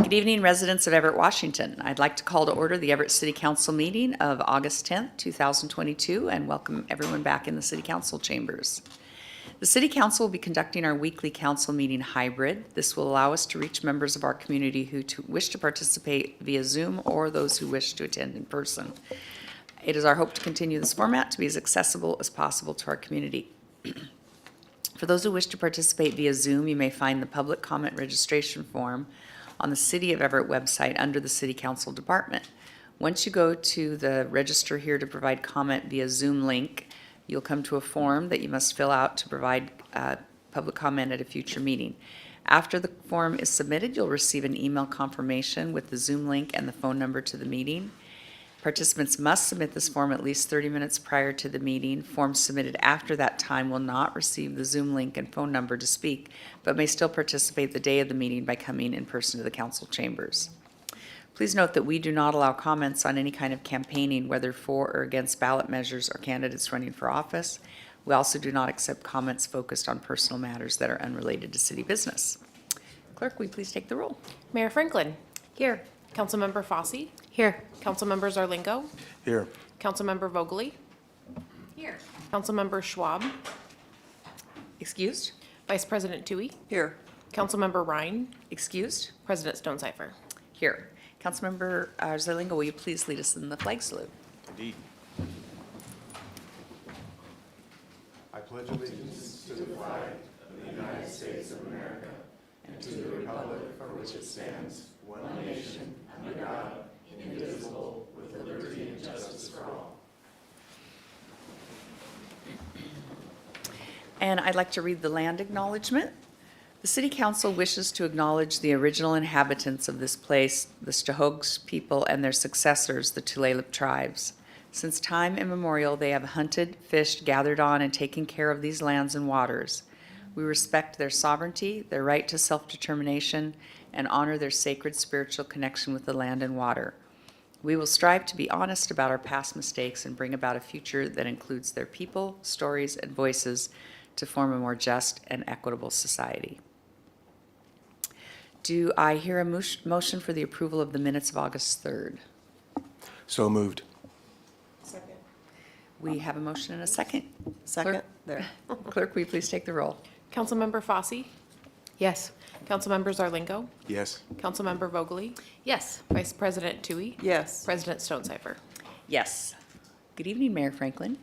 Good evening, residents of Everett, Washington. I'd like to call to order the Everett City Council meeting of August 10th, 2022, and welcome everyone back in the City Council chambers. The City Council will be conducting our weekly council meeting hybrid. This will allow us to reach members of our community who wish to participate via Zoom or those who wish to attend in person. It is our hope to continue this format to be as accessible as possible to our community. For those who wish to participate via Zoom, you may find the public comment registration form on the City of Everett website under the City Council Department. Once you go to the register here to provide comment via Zoom link, you'll come to a form that you must fill out to provide public comment at a future meeting. After the form is submitted, you'll receive an email confirmation with the Zoom link and the phone number to the meeting. Participants must submit this form at least 30 minutes prior to the meeting. Forms submitted after that time will not receive the Zoom link and phone number to speak, but may still participate the day of the meeting by coming in person to the council chambers. Please note that we do not allow comments on any kind of campaigning, whether for or against ballot measures or candidates running for office. We also do not accept comments focused on personal matters that are unrelated to city business. Clerk, will you please take the roll? Mayor Franklin. Here. Councilmember Fossey. Here. Councilmember Zarlingo. Here. Councilmember Vogely. Here. Councilmember Schwab. Excused? Vice President Toohey. Here. Councilmember Ryan. Excused? President Stonecipher. Here. Councilmember Zarlingo, will you please lead us in the flag salute? Indeed. I pledge allegiance to the flag of the United States of America and to the republic for which it stands, one nation, under God, indivisible, with liberty and justice for all. And I'd like to read the land acknowledgement. The City Council wishes to acknowledge the original inhabitants of this place, the Stohogs people and their successors, the Tulalip tribes. Since time immemorial, they have hunted, fished, gathered on, and taken care of these lands and waters. We respect their sovereignty, their right to self-determination, and honor their sacred spiritual connection with the land and water. We will strive to be honest about our past mistakes and bring about a future that includes their people, stories, and voices to form a more just and equitable society. Do I hear a motion for the approval of the minutes of August 3rd? So moved. Second. We have a motion and a second. Second, there. Clerk, will you please take the roll? Councilmember Fossey. Yes. Councilmember Zarlingo. Yes. Councilmember Vogely. Yes. Vice President Toohey. Yes. President Stonecipher. Yes. Good evening, Mayor Franklin.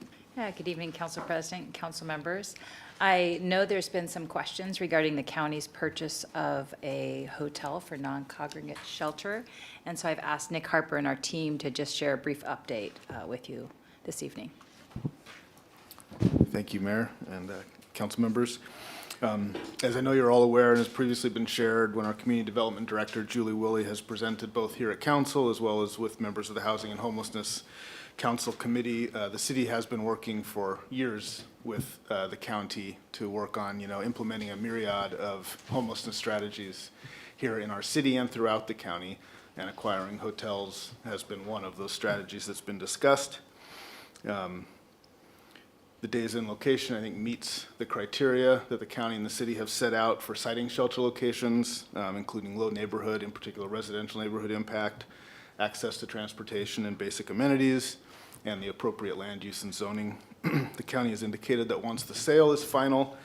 Good evening, Council President, Council members. I know there's been some questions regarding the county's purchase of a hotel for non-congregate shelter, and so I've asked Nick Harper and our team to just share a brief update with you this evening. Thank you, Mayor and council members. As I know you're all aware and has previously been shared, when our Community Development Director, Julie Woolley, has presented both here at Council as well as with members of the Housing and Homelessness Council Committee, the city has been working for years with the county to work on, implementing a myriad of homelessness strategies here in our city and throughout the county, and acquiring hotels has been one of those strategies that's been discussed. The days in location, I think, meets the criteria that the county and the city have set out for siting shelter locations, including low neighborhood, in particular residential neighborhood impact, access to transportation and basic amenities, and the appropriate land use and zoning. The county has indicated that once the sale is final,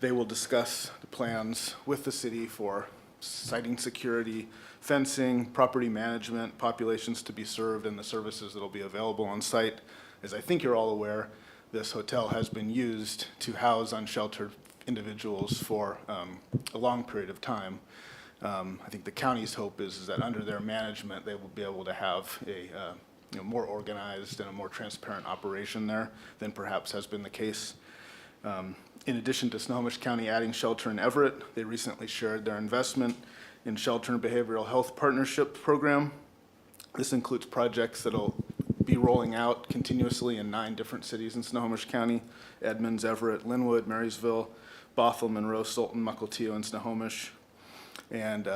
they will discuss the plans with the city for siting security, fencing, property management, populations to be served, and the services that will be available on site. As I think you're all aware, this hotel has been used to house unsheltered individuals for a long period of time. I think the county's hope is that under their management, they will be able to have a more organized and a more transparent operation there than perhaps has been the case. In addition to Snohomish County adding shelter in Everett, they recently shared their investment in Shelter and Behavioral Health Partnership Program. This includes projects that will be rolling out continuously in 9 different cities in Snohomish County: Edmonds, Everett, Linwood, Marysville, Bothell, Monroe, Sultan, Mukilteo, and Snohomish. And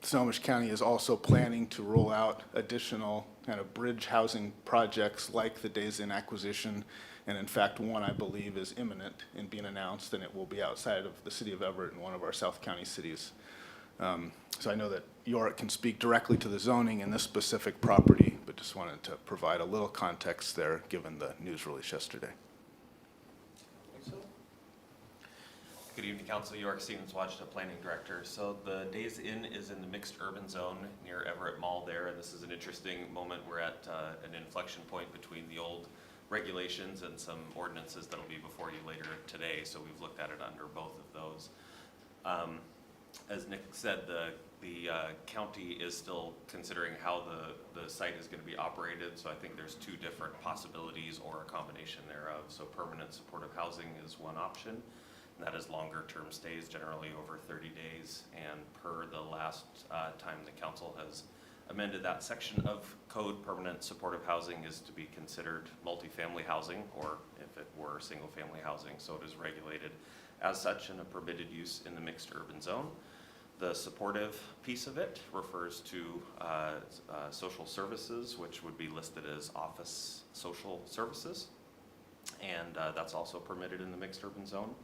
Snohomish County is also planning to roll out additional kind of bridge housing projects like the Days Inn acquisition. And in fact, one I believe is imminent in being announced, and it will be outside of the city of Everett in one of our South County cities. So I know that Yorick can speak directly to the zoning in this specific property, but just wanted to provide a little context there, given the news release yesterday. Good evening, Council. Yorick Stevens, Washington Planning Director. So the Days Inn is in the mixed urban zone near Everett Mall there, and this is an interesting moment. We're at an inflection point between the old regulations and some ordinances that'll be before you later today, so we've looked at it under both of those. As Nick said, the county is still considering how the site is going to be operated, so I think there's two different possibilities or a combination thereof. So permanent supportive housing is one option, and that is longer term stays, generally over 30 days, and per the last time the council has amended that section of code, permanent supportive housing is to be considered multifamily housing, or if it were single family housing, so it is regulated as such and a permitted use in the mixed urban zone. The supportive piece of it refers to social services, which would be listed as office social services, and that's also permitted in the mixed urban zone.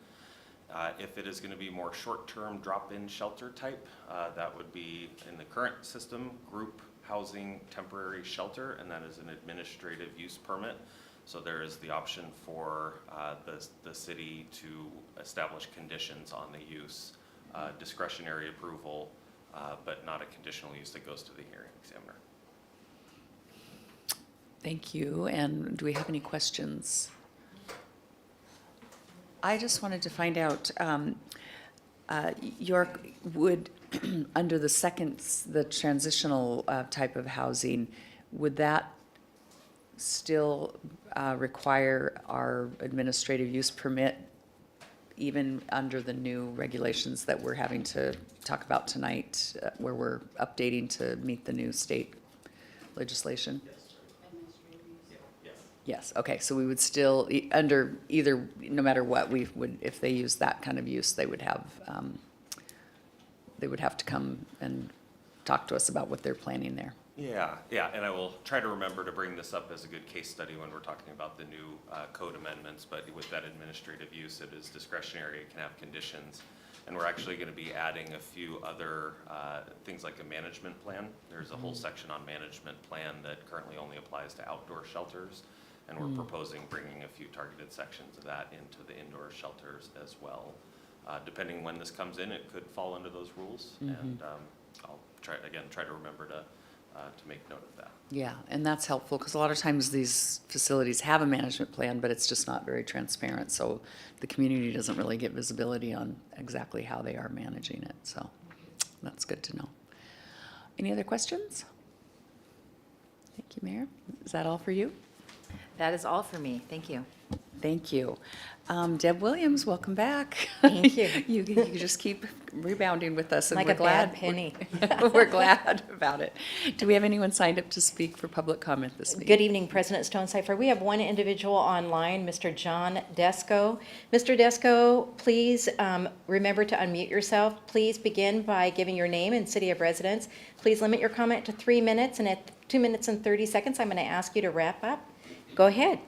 If it is going to be more short-term drop-in shelter type, that would be in the current system, group housing temporary shelter, and that is an administrative use permit. So there is the option for the city to establish conditions on the use, discretionary approval, but not a conditional use that goes to the hearing examiner. Thank you. And do we have any questions? I just wanted to find out, York, would, under the transitional type of housing, would that still require our administrative use permit, even under the new regulations that we're having to talk about tonight, where we're updating to meet the new state legislation? Yes, okay, so we would still, under either, no matter what, we would, if they use that kind of use, they would have to come and talk to us about what they're planning there. Yeah, and I will try to remember to bring this up as a good case study when we're talking about the new code amendments, but with that administrative use, it is discretionary, it can have conditions, and we're actually going to be adding a few other things like a management plan. There's a whole section on management plan that currently only applies to outdoor shelters, and we're proposing bringing a few targeted sections of that into the indoor shelters as well. Depending when this comes in, it could fall under those rules, and I'll try to remember to make note of that. Yeah, and that's helpful, because a lot of times these facilities have a management plan, but it's just not very transparent, so the community doesn't really get visibility on exactly how they are managing it, so that's good to know. Any other questions? Thank you, Mayor. Is that all for you? That is all for me. Thank you. Thank you. Deb Williams, welcome back. Thank you. You just keep rebounding with us, and Like we're a glad. bad penny. We're glad about it. Do we have anyone signed up to speak for public comment this meeting? Good evening, President Stonecipher. We have one individual online, Mr. John Desco. Mr. Desco, please remember to unmute yourself. Please begin by giving your name and city of residence. Please limit your comment to 3 minutes, and at 2 minutes and 30 seconds, I'm going to ask you to wrap up. Go ahead.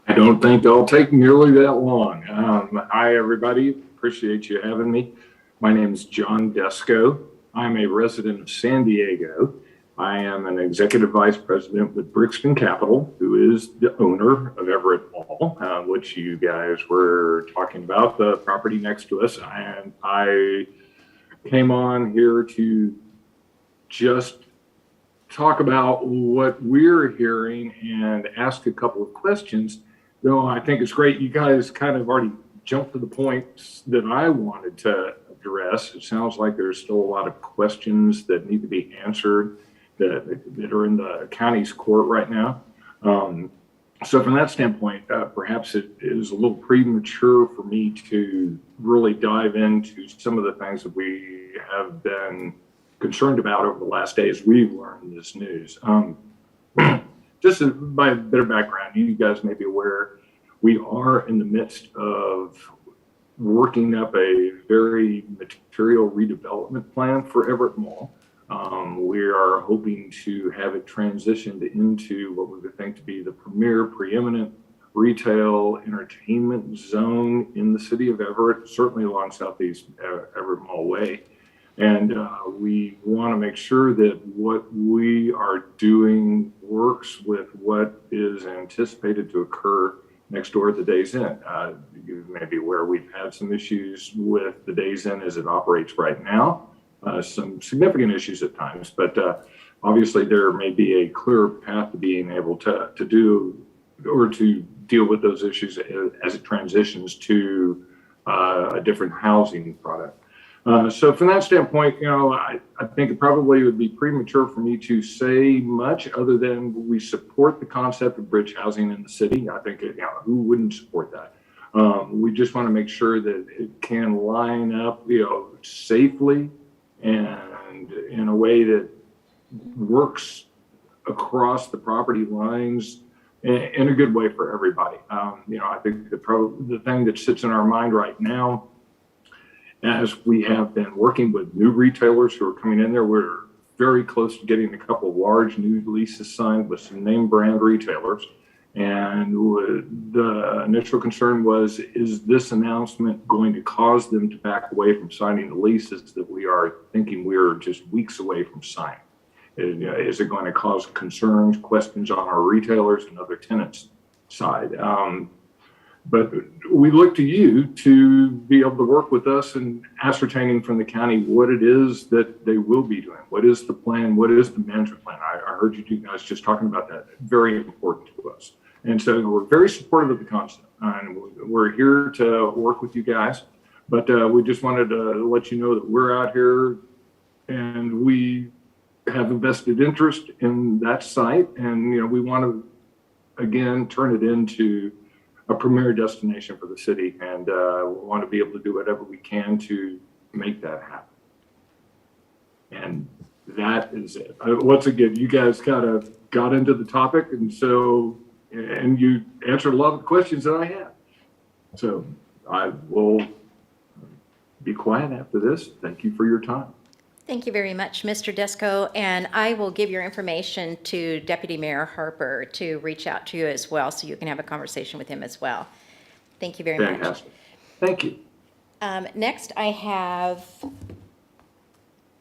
I don't think they'll take nearly that long. Hi, everybody. Appreciate you having me. My name is John Desco. I'm a resident of San Diego. I am an executive vice president with Brixton Capital, who is the owner of Everett Mall, which you guys were talking about, the property next to us. And I came on here to just talk about what we're hearing and ask a couple of questions. Though I think it's great, you guys kind of already jumped to the points that I wanted to address. It sounds like there's still a lot of questions that need to be answered that are in the county's court right now. So from that standpoint, perhaps it is a little premature for me to really dive into some of the things that we have been concerned about over the last days we've learned this news. Just by a bit of background, you guys may be aware, we are in the midst of working up a very material redevelopment plan for Everett Mall. We are hoping to have it transitioned into what we would think to be the premier, preeminent retail entertainment zone in the city of Everett, certainly along Southeast Everett Mall Way. And we want to make sure that what we are doing works with what is anticipated to occur next door at the Days Inn. You may be aware we've had some issues with the Days Inn as it operates right now, some significant issues at times, but obviously there may be a clear path to being able to do or to deal with those issues as it transitions to a different housing product. So from that standpoint, I think it probably would be premature for me to say much other than we support the concept of bridge housing in the city. I think, who wouldn't support that? We just want to make sure that it can line up, safely and in a way that works across the property lines in a good way for everybody. I think the thing that sits in our mind right now, as we have been working with new retailers who are coming in there, we're very close to getting a couple of large new leases signed with some name brand retailers. And the initial concern was, is this announcement going to cause them to back away from signing the leases that we are thinking we're just weeks away from signing? Is it going to cause concerns, questions on our retailers and other tenants' side? But we look to you to be able to work with us in ascertaining from the county what it is that they will be doing. What is the plan? What is the management plan? I heard you two guys just talking about that. Very important to us. And so we're very supportive of the concept. And we're here to work with you guys. But we just wanted to let you know that we're out here and we have a vested interest in that site. And, we want to, again, turn it into a premier destination for the city, and we want to be able to do whatever we can to make that happen. And that is it. Once again, you guys kind of got into the topic, and you answered a lot of the questions that I had. So I will be quiet after this. Thank you for your time. Thank you very much, Mr. Desko, and I will give your information to Deputy Mayor Harper to reach out to you as well, so you can have a conversation with him as well. Thank you very much. Fantastic. Thank you. Next, I have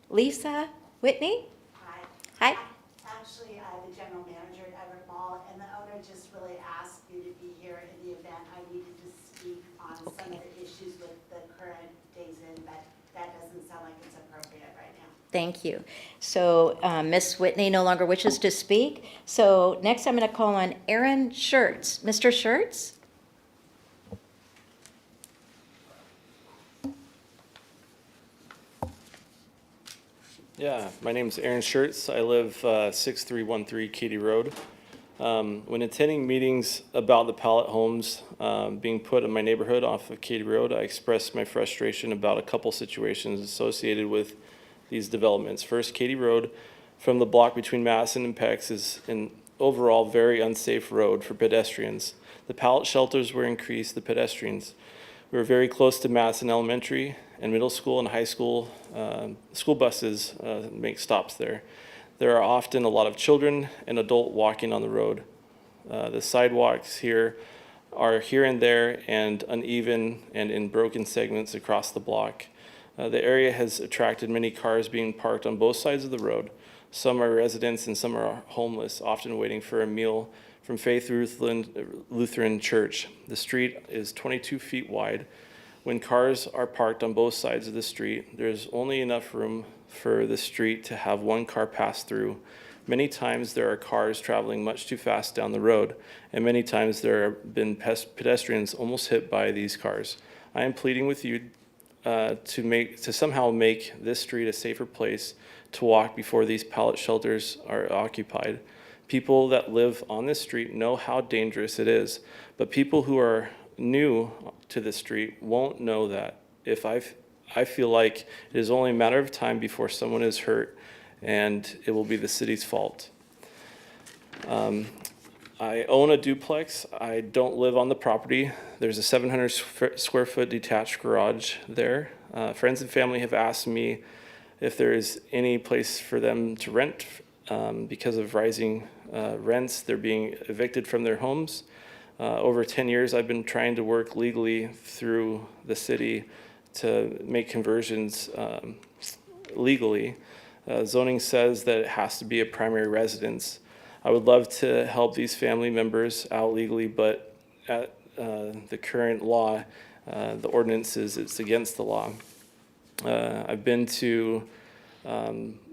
Lisa Whitney. Hi. Hi. Actually, the general manager at Everett Mall, and the owner just really asked you to be here in the event I needed to speak on some of the issues with the current Days Inn, but that doesn't sound like it's appropriate right now. Thank you. So Ms. Whitney no longer wishes to speak. So next I'm going to call on Aaron Schertz. Mr. Schertz? Yeah, my name's Aaron Schertz. I live 6313 Katy Road. When attending meetings about the pallet homes being put in my neighborhood off of Katy Road, I expressed my frustration about a couple situations associated with these developments. First, Katy Road from the block between Madison and Pex is an overall very unsafe road for pedestrians. The pallet shelters were increased, the pedestrians. We were very close to Madison Elementary and middle school and high school. School buses make stops there. There are often a lot of children and adult walking on the road. The sidewalks here are here and there and uneven and in broken segments across the block. The area has attracted many cars being parked on both sides of the road. Some are residents and some are homeless, often waiting for a meal from Faith Lutheran Church. The street is 22 feet wide. When cars are parked on both sides of the street, there's only enough room for the street to have one car pass through. Many times there are cars traveling much too fast down the road, and many times there have been pedestrians almost hit by these cars. I am pleading with you to somehow make this street a safer place to walk before these pallet shelters are occupied. People that live on this street know how dangerous it is, but people who are new to the street won't know that. I feel like it is only a matter of time before someone is hurt, and it will be the city's fault. I own a duplex. I don't live on the property. There's a 700 square foot detached garage there. Friends and family have asked me if there is any place for them to rent because of rising rents. They're being evicted from their homes. Over 10 years, I've been trying to work legally through the city to make conversions legally. Zoning says that it has to be a primary residence. I would love to help these family members out legally, but at the current law, the ordinance is it's against the law. I've been to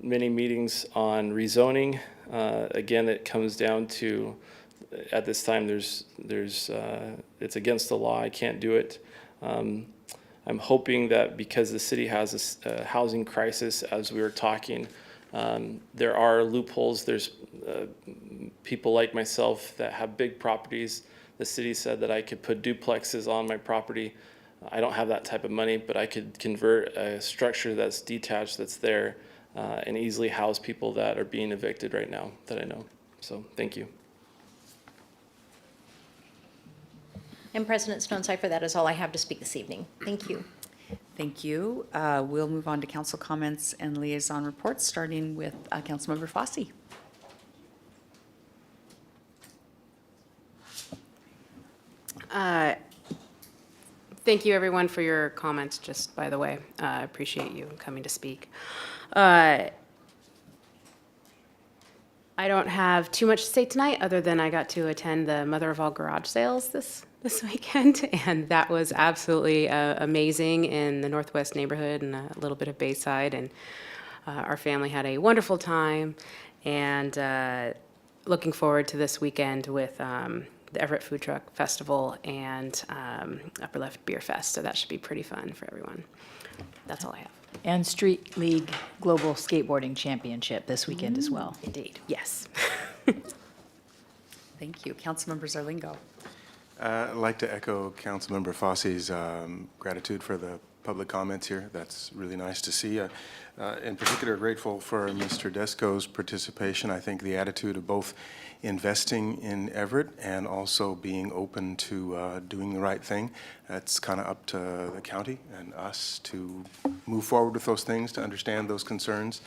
many meetings on rezoning. Again, it comes down to, at this time, it's against the law. I can't do it. I'm hoping that because the city has a housing crisis, as we were talking, there are loopholes. There's people like myself that have big properties. The city said that I could put duplexes on my property. I don't have that type of money, but I could convert a structure that's detached that's there and easily house people that are being evicted right now that I know. So thank you. And President Stonecipher, that is all I have to speak this evening. Thank you. Thank you. We'll move on to council comments and liaison reports, starting with Councilmember Fosse. Thank you, everyone, for your comments, just by the way. I appreciate you coming to speak. I don't have too much to say tonight, other than I got to attend the Mother of All garage sales this weekend, and that was absolutely amazing in the Northwest neighborhood and a little bit of Bayside, and our family had a wonderful time, and looking forward to this weekend with the Everett Food Truck Festival and Upper Left Beer Fest, so that should be pretty fun for everyone. That's all I have. And Street League Global Skateboarding Championship this weekend as well. Indeed, yes. Thank you. Councilmember Zarlingo. I'd like to echo Councilmember Fosse's gratitude for the public comments here. That's really nice to see. In particular, grateful for Mr. Desco's participation. I think the attitude of both investing in Everett and also being open to doing the right thing, that's kind of up to the county and us to move forward with those things, to understand those concerns,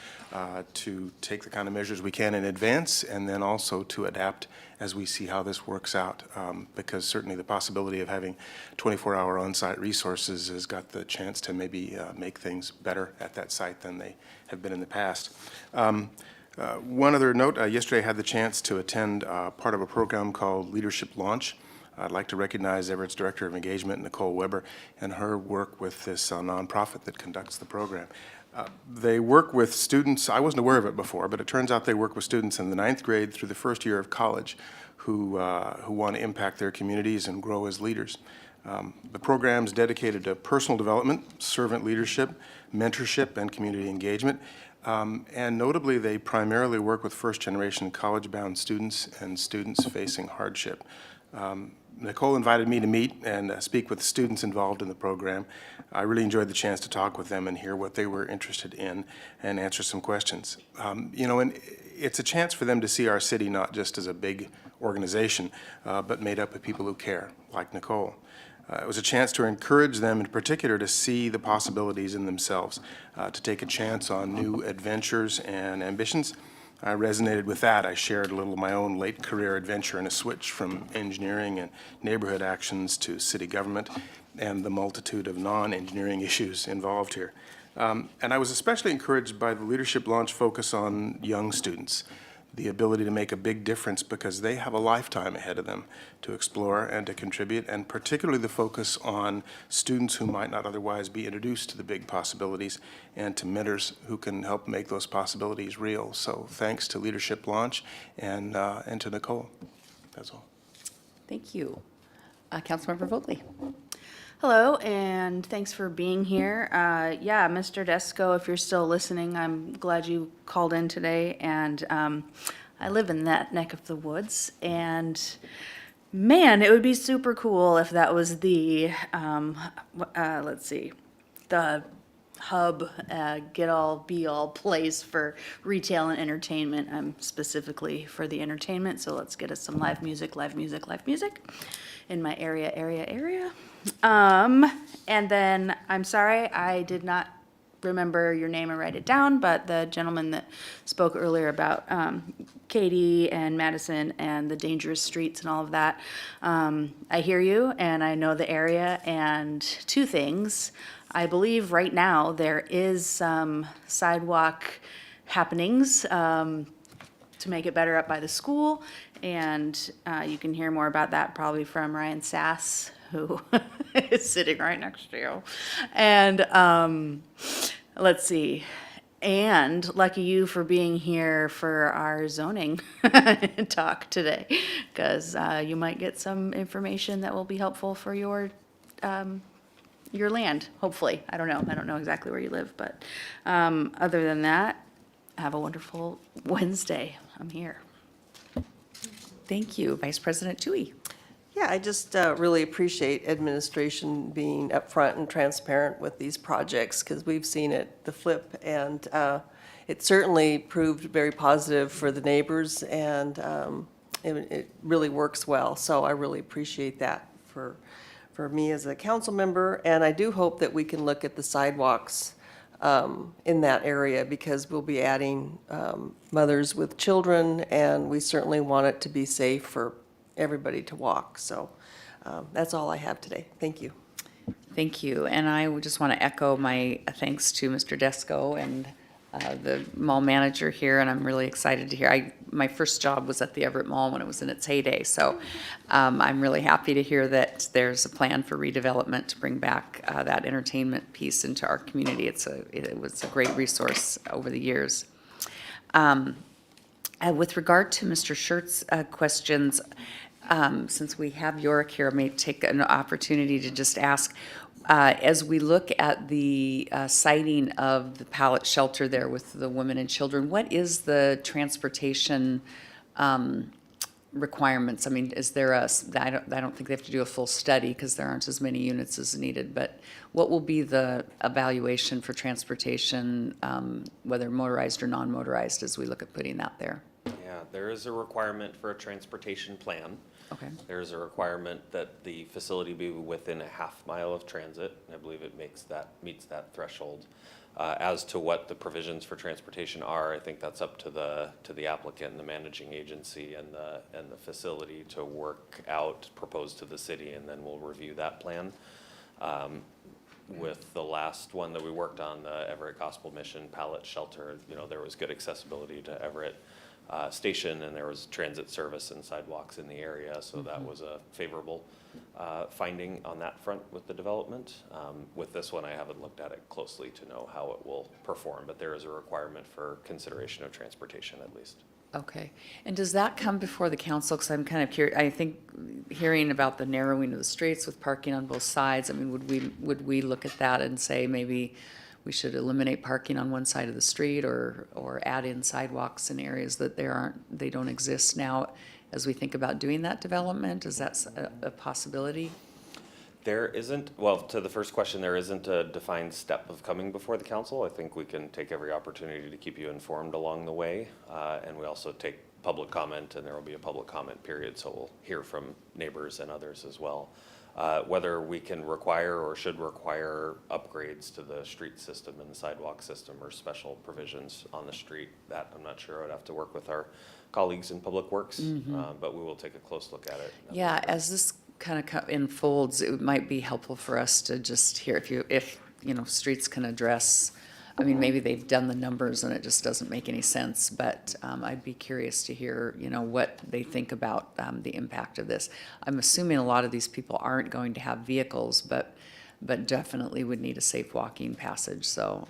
to take the kind of measures we can in advance, and then also to adapt as we see how this works out, because certainly the possibility of having 24-hour on-site resources has got the chance to maybe make things better at that site than they have been in the past. One other note, yesterday I had the chance to attend part of a program called Leadership Launch. I'd like to recognize Everett's Director of Engagement, Nicole Weber, and her work with this nonprofit that conducts the program. They work with students, I wasn't aware of it before, but it turns out they work with students in the 9th grade through the first year of college who want to impact their communities and grow as leaders. The program is dedicated to personal development, servant leadership, mentorship, and community engagement. And notably, they primarily work with first-generation college-bound students and students facing hardship. Nicole invited me to meet and speak with the students involved in the program. I really enjoyed the chance to talk with them and hear what they were interested in and answer some questions. You know, and it's a chance for them to see our city not just as a big organization, but made up of people who care, like Nicole. It was a chance to encourage them in particular to see the possibilities in themselves, to take a chance on new adventures and ambitions. I resonated with that. I shared a little of my own late career adventure and a switch from engineering and neighborhood actions to city government and the multitude of non-engineering issues involved here. And I was especially encouraged by the Leadership Launch focus on young students, the ability to make a big difference because they have a lifetime ahead of them to explore and to contribute, and particularly the focus on students who might not otherwise be introduced to the big possibilities and to mentors who can help make those possibilities real. So thanks to Leadership Launch and to Nicole. That's all. Thank you. Councilmember Vogely. Hello, and thanks for being here. Yeah, Mr. Desco, if you're still listening, I'm glad you called in today. And I live in that neck of the woods. And man, it would be super cool if that was the, let's see, the hub, get-all, be-all place for retail and entertainment. I'm specifically for the entertainment, so let's get us some live music in my area. And then, I'm sorry, I did not remember your name and write it down, but the gentleman that spoke earlier about Katie and Madison and the dangerous streets and all of that, I hear you and I know the area. And two things, I believe right now there is some sidewalk happenings to make it better up by the school. And you can hear more about that probably from Ryan Sass, who is sitting right next to you. And let's see. And lucky you for being here for our zoning talk today, because you might get some information that will be helpful for your land, hopefully. I don't know. I don't know exactly where you live, but other than that, have a wonderful Wednesday. I'm here. Thank you. Vice President Tui. Yeah, I just really appreciate administration being upfront and transparent with these projects, because we've seen it, the flip, and it certainly proved very positive for the neighbors, and it really works well. So I really appreciate that for me as a council member, and I do hope that we can look at the sidewalks in that area, because we'll be adding mothers with children, and we certainly want it to be safe for everybody to walk. So that's all I have today. Thank you. Thank you. And I would just want to echo my thanks to Mr. Desko and the mall manager here, and I'm really excited to hear. My first job was at the Everett Mall when it was in its heyday, so I'm really happy to hear that there's a plan for redevelopment to bring back that entertainment piece into our community. It was a great resource over the years. With regard to Mr. Schertz's questions, since we have Yorick here, I may take an opportunity to just ask, as we look at the siting of the pallet shelter there with the women and children, what is the transportation requirements? I mean, is there I don't think they have to do a full study because there aren't as many units as needed, but what will be the evaluation for transportation, whether motorized or non-motorized, as we look at putting that there? Yeah, there is a requirement for a transportation plan. Okay. There's a requirement that the facility be within a half-mile of transit. I believe it meets that threshold. As to what the provisions for transportation are, I think that's up to the applicant, the managing agency, and the facility to work out, propose to the city, and then we'll review that plan. With the last one that we worked on, the Everett Gospel Mission pallet shelter, there was good accessibility to Everett Station, and there was transit service and sidewalks in the area, so that was a favorable finding on that front with the development. With this one, I haven't looked at it closely to know how it will perform, but there is a requirement for consideration of transportation at least. Okay. And does that come before the council? Because I'm kind of curious. I think hearing about the narrowing of the streets with parking on both sides, I mean, would we look at that and say maybe we should eliminate parking on one side of the street, or add in sidewalks in areas that they don't exist now, as we think about doing that development? Is that a possibility? There isn't, well, to the first question, there isn't a defined step of coming before the council. I think we can take every opportunity to keep you informed along the way. And we also take public comment, and there will be a public comment period, so we'll hear from neighbors and others as well. Whether we can require or should require upgrades to the street system and the sidewalk system, or special provisions on the street, that I'm not sure. I'd have to work with our colleagues in Public Works, but we will take a close look at it. Yeah, as this kind of unfolds, it might be helpful for us to just hear if streets can address. I mean, maybe they've done the numbers and it just doesn't make any sense, but I'd be curious to hear, what they think about the impact of this. I'm assuming a lot of these people aren't going to have vehicles, but definitely would need a safe walking passage. So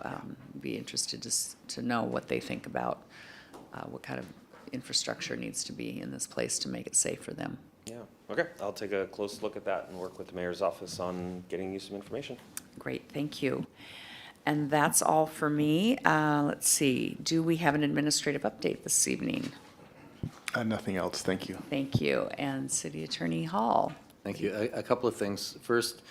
be interested to know what they think about what kind of infrastructure needs to be in this place to make it safe for them. Yeah, okay. I'll take a close look at that and work with the mayor's office on getting you some information. Great, thank you. And that's all for me. Let's see, do we have an administrative update this evening? Nothing else, thank you. Thank you. And City Attorney Hall. Thank you. A couple of things. First,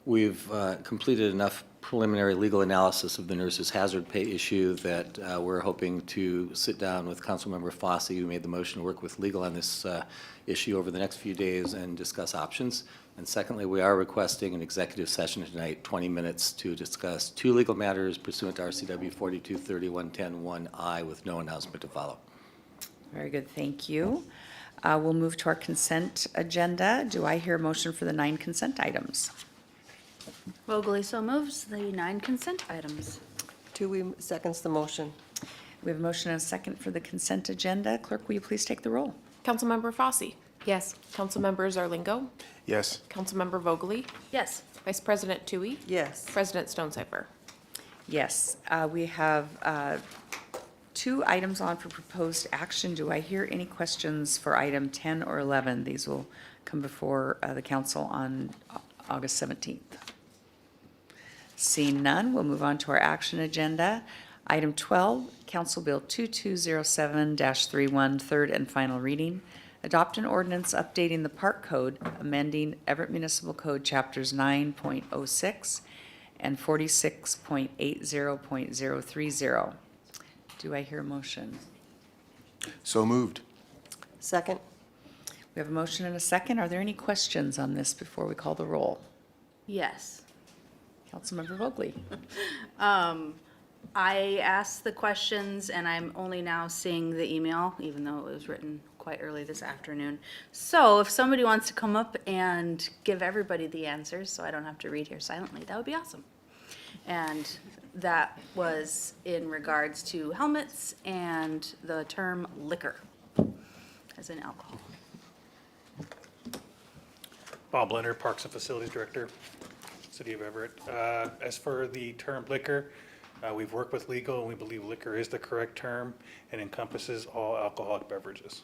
we've completed enough preliminary legal analysis of the nurse's hazard pay issue that we're hoping to sit down with Councilmember Fossey, who made the motion to work with legal on this issue over the next few days and discuss options. And secondly, we are requesting an executive session tonight, 20 minutes, to discuss 2 legal matters pursuant to RCW 4231.10(1)I with no announcement to follow. Very good, thank you. We'll move to our consent agenda. Do I hear a motion for the 9 consent items? Vogely so moves the 9 consent items. Tui seconds the motion. We have a motion and a second for the consent agenda. Clerk, will you please take the roll? Councilmember Fossey. Yes. Councilmember Zarlingo. Yes. Councilmember Vogely. Yes. Vice President Tui. Yes. President Stonecipher. Yes, we have 2 items on for proposed action. Do I hear any questions for item 10 or 11? These will come before the council on August 17th. Seeing none, we'll move on to our action agenda. Item 12, Council Bill 2207-31, third and final reading. Adopt an ordinance updating the Park Code, amending Everett Municipal Code Chapters 9.06 and 46.80.030. Do I hear a motion? So moved. Second? We have a motion and a second. Are there any questions on this before we call the roll? Yes. Councilmember Vogely. I asked the questions and I'm only now seeing the email, even though it was written quite early this afternoon. So if somebody wants to come up and give everybody the answers, so I don't have to read here silently, that would be awesome. And that was in regards to helmets and the term liquor as in alcohol. Bob Leonard, Parks and Facilities Director, City of Everett. As for the term liquor, we've worked with legal and we believe liquor is the correct term and encompasses all alcoholic beverages.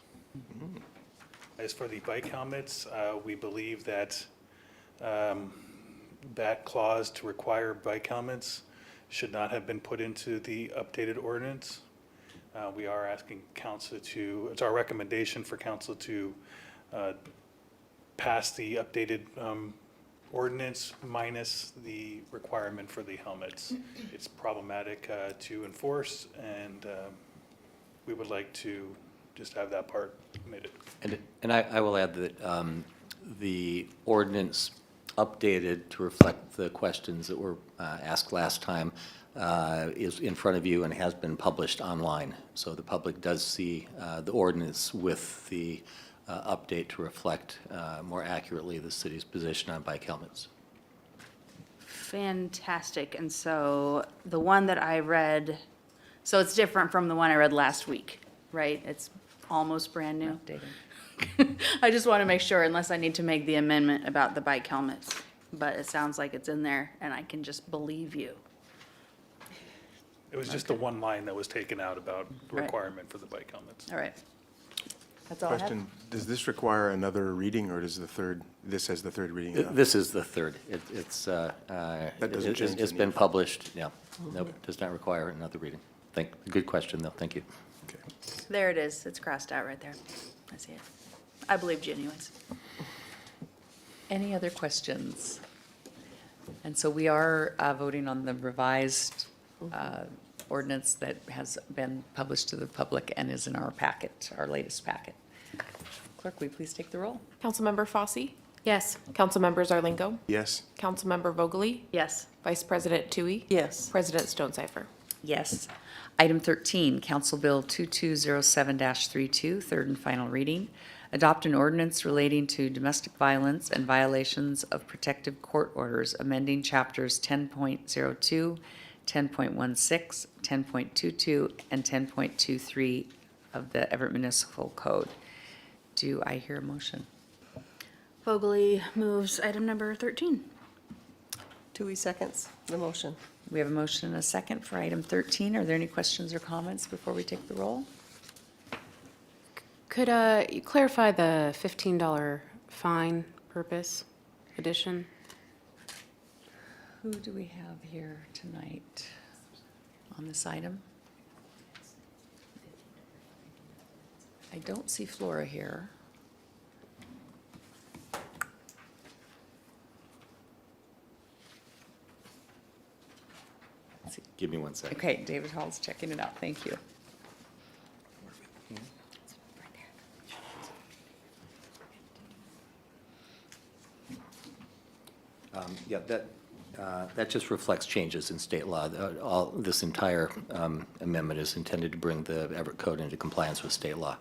As for the bike helmets, we believe that that clause to require bike helmets should not have been put into the updated ordinance. We are asking council to, it's our recommendation for council to pass the updated ordinance minus the requirement for the helmets. It's problematic to enforce, and we would like to just have that part omitted. And I will add that the ordinance updated to reflect the questions that were asked last time is in front of you and has been published online. So the public does see the ordinance with the update to reflect more accurately the city's position on bike helmets. Fantastic. And so the one that I read, so it's different from the one I read last week, right? It's almost brand new. Updated. I just want to make sure, unless I need to make the amendment about the bike helmets. But it sounds like it's in there and I can just believe you. It was just the one line that was taken out about Right. requirement for the bike helmets. All right. That's all I have. Question, does this require another reading, or does this has the third reading? enough? This is the third. doesn't change It's any been of it. published, yeah. Nope, does not require another reading. Good question, though, thank you. Okay. There it is. It's crossed out right there. I see it. I believed you anyways. Any other questions? And so we are voting on the revised ordinance that has been published to the public and is in our packet, our latest packet. Clerk, will you please take the roll? Councilmember Fossey. Yes. Councilmember Zarlingo. Yes. Councilmember Vogely. Yes. Vice President Tui. Yes. President Stonecipher. Yes. Item 13, Council Bill 2207-32, third and final reading. Adopt an ordinance relating to domestic violence and violations of protective court orders, amending chapters 10.02, 10.16, 10.22, and 10.23 of the Everett Municipal Code. Do I hear a motion? Vogely moves item number 13. Tui seconds the motion. We have a motion and a second for item 13. Are there any questions or comments before we take the roll? Could you clarify the $15 fine purpose addition? Who do we have here tonight on this item? I don't see Flora here. Give me 1 second. Okay, David Hall's checking it out. Thank you. Yeah, that just reflects changes in state law. This entire amendment is intended to bring the Everett Code into compliance with state law.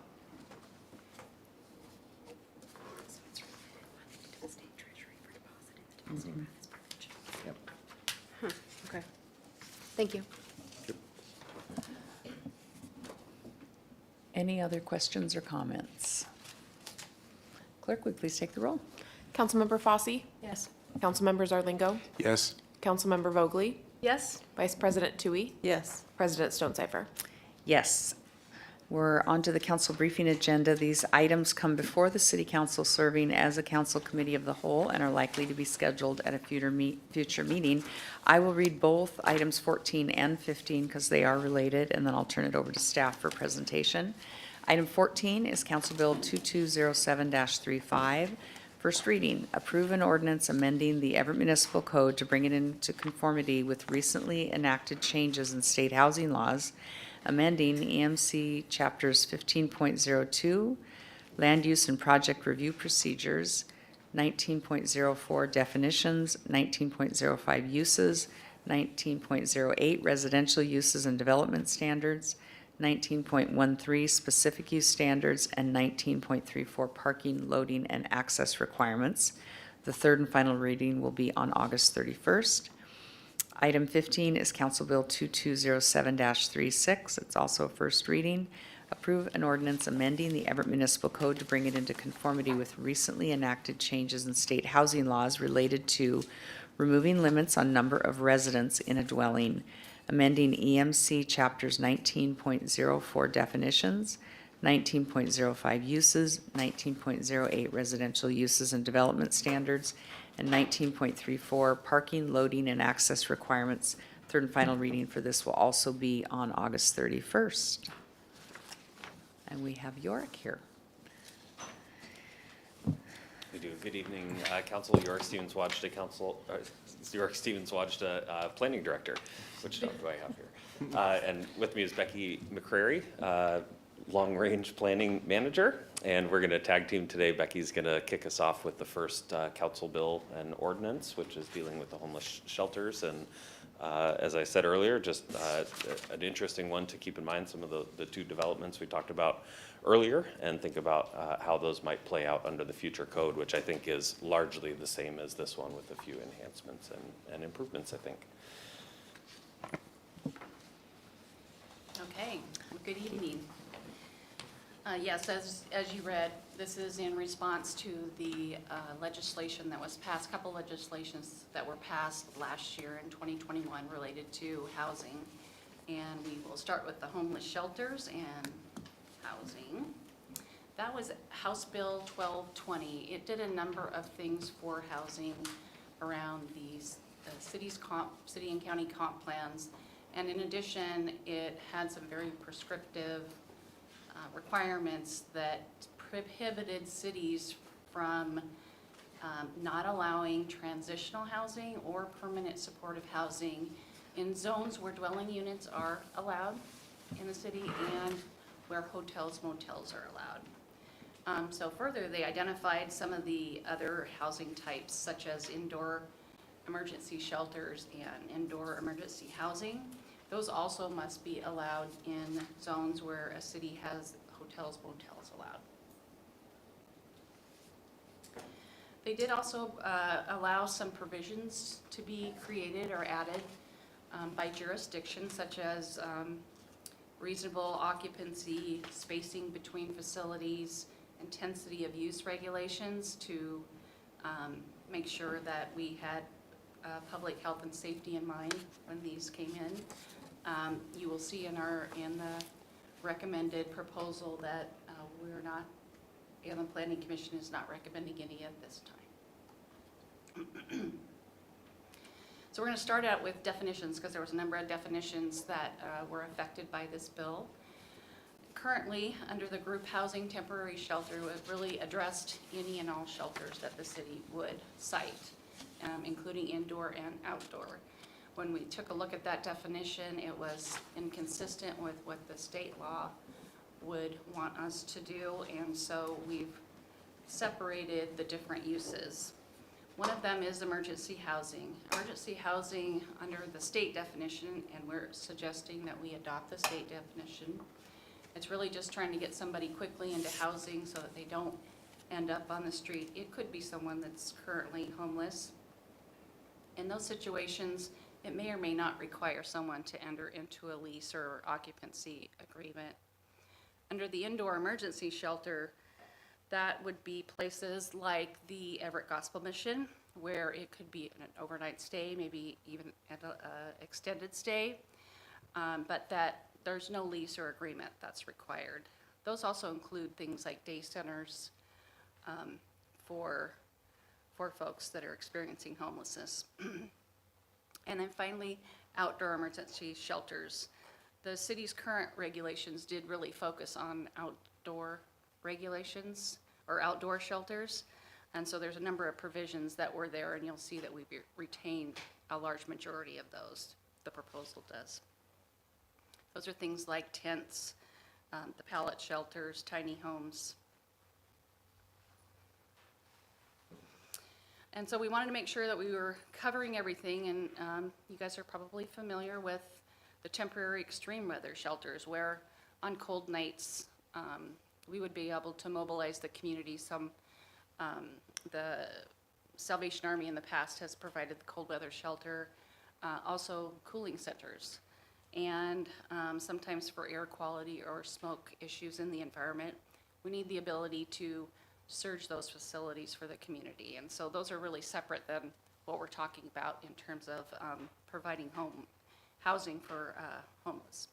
Yep. Okay. Thank you. Any other questions or comments? Clerk, would you please take the roll? Councilmember Fosse, Yes. Councilmember Zarlingo, Yes. Councilmember Vogely, Yes? Vice President Tui, Yes. President Stonecipher. Yes. We're on to the council briefing agenda. These items come before the city council serving as a council committee of the whole and are likely to be scheduled at a future meeting. I will read both items 14 and 15 because they are related, and then I'll turn it over to staff for presentation. Item 14 is Council Bill 2207-35. First reading, approve an ordinance amending the Everett Municipal Code to bring it into conformity with recently enacted changes in state housing laws, amending EMC Chapters 15.02, Land Use and Project Review Procedures, 19.04 Definitions, 19.05 Uses, 19.08 Residential Uses and Development Standards, 19.13 Specific Use Standards, and 19.34 Parking, Loading, and Access Requirements. The third and final reading will be on August 31st. Item 15 is Council Bill 2207-36. It's also a first reading. Approve an ordinance amending the Everett Municipal Code to bring it into conformity with recently enacted changes in state housing laws related to removing limits on number of residents in a dwelling, amending EMC Chapters 19.04 Definitions, 19.05 Uses, 19.08 Residential Uses and Development Standards, and 19.34 Parking, Loading, and Access Requirements. Third and final reading for this will also be on August 31st. And we have Yorick here. We do. Good evening, Council. Yorick Stevens Wajda, Yorick Stevens Wajda, Planning Director. Which dog do I have here? And with me is Becky McCrary, Long Range Planning Manager. And we're going to tag team today. Becky's going to kick us off with the first council bill and ordinance, which is dealing with the homeless shelters. And as I said earlier, just an interesting one to keep in mind, some of the two developments we talked about earlier, and think about how those might play out under the future code, which I think is largely the same as this one with a few enhancements and improvements, I think. Okay, good evening. Yes, as you read, this is in response to the legislation that was passed, couple legislations that were passed last year in 2021 related to housing. And we will start with the homeless shelters and housing. That was House Bill 1220. It did a number of things for housing around these city and county comp plans. And in addition, it had some very prescriptive requirements that prohibited cities from not allowing transitional housing or permanent supportive housing in zones where dwelling units are allowed in the city and where hotels, motels are allowed. So further, they identified some of the other housing types, such as indoor emergency shelters and indoor emergency housing. Those also must be allowed in zones where a city has hotels, motels allowed. They did also allow some provisions to be created or added by jurisdiction, such as reasonable occupancy, spacing between facilities, intensity of use regulations to make sure that we had public health and safety in mind when these came in. You will see in the recommended proposal that we're not, and the Planning Commission is not recommending any at this time. So we're going to start out with definitions because there was a number of definitions that were affected by this bill. Currently, under the group housing temporary shelter, we've really addressed any and all shelters that the city would cite, including indoor and outdoor. when we took a look at that definition, it was inconsistent with what the state law would want us to do, and so we've separated the different uses. One of them is emergency housing. Emergency housing under the state definition, and we're suggesting that we adopt the state definition. It's really just trying to get somebody quickly into housing so that they don't end up on the street. It could be someone that's currently homeless. In those situations, it may or may not require someone to enter into a lease or occupancy agreement. Under the indoor emergency shelter, that would be places like the Everett Gospel Mission, where it could be an overnight stay, maybe even an extended stay, but that there's no lease or agreement that's required. Those also include things like day centers for folks that are experiencing homelessness. And then finally, outdoor emergency shelters. The city's current regulations did really focus on outdoor regulations or outdoor shelters. And so there's a number of provisions that were there, and you'll see that we've retained a large majority of those, the proposal does. Those are things like tents, the pallet shelters, tiny homes. And so we wanted to make sure that we were covering everything, and you guys are probably familiar with the temporary extreme weather shelters, where on cold nights, we would be able to mobilize the community. The Salvation Army in the past has provided the cold weather shelter, also cooling centers, and sometimes for air quality or smoke issues in the environment, we need the ability to surge those facilities for the community. And so those are really separate than what we're talking about in terms of providing housing for homeless.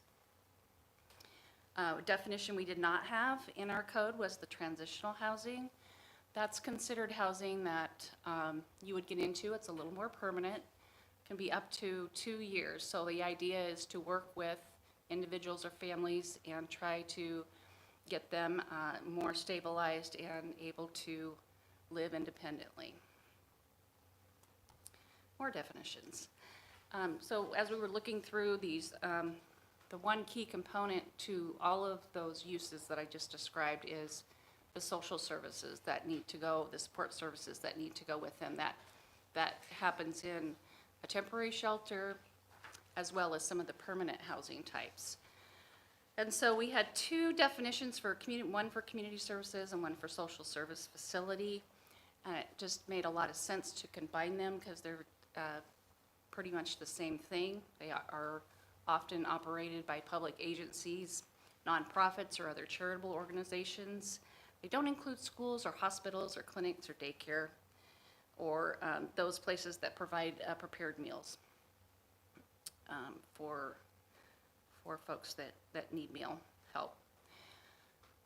Definition we did not have in our code was the transitional housing. That's considered housing that you would get into. It's a little more permanent, can be up to 2 years. So the idea is to work with individuals or families and try to get them more stabilized and able to live independently. More definitions. So as we were looking through these, the one key component to all of those uses that I just described is the social services that need to go, the support services that need to go with them. That happens in a temporary shelter as well as some of the permanent housing types. And so we had two definitions for community, one for community services and one for social service facility. And it just made a lot of sense to combine them because they're pretty much the same thing. They are often operated by public agencies, nonprofits, or other charitable organizations. They don't include schools or hospitals or clinics or daycare or those places that provide prepared meals for folks that need meal help.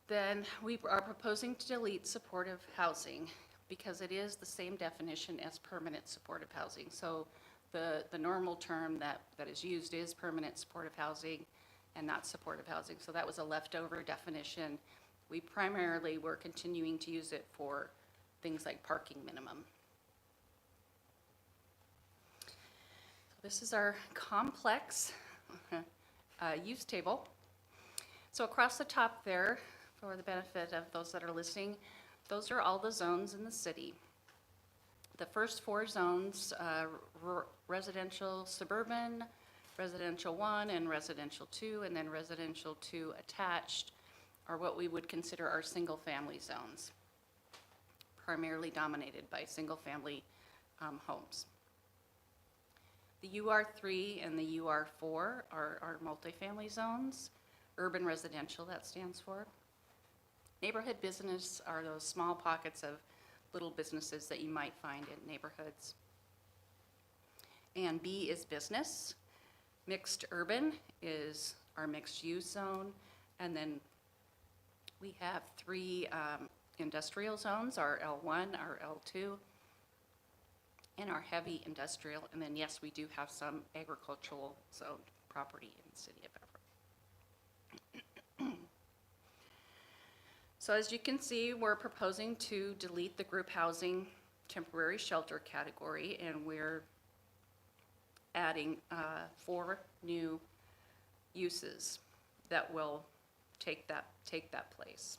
Then we are proposing to delete supportive housing because it is the same definition as permanent supportive housing. So the normal term that is used is permanent supportive housing and not supportive housing. So that was a leftover definition. We primarily were continuing to use it for things like parking minimum. So this is our complex use table. So across the top there, for the benefit of those that are listening, those are all the zones in the city. The first 4 zones, residential suburban, residential 1, and residential 2, and then residential 2 attached, are what we would consider our single-family zones, primarily dominated by single-family homes. The UR3 and the UR4 are multifamily zones. Urban residential, that stands for. Neighborhood business are those small pockets of little businesses that you might find in neighborhoods. And B is business. Mixed urban is our mixed use zone. And then we have 3 industrial zones, our L1, our L2, and our heavy industrial. And then yes, we do have some agricultural zoned property in the city of Everett. So as you can see, we're proposing to delete the group housing temporary shelter category, and we're adding adding 4 new uses that will take that place.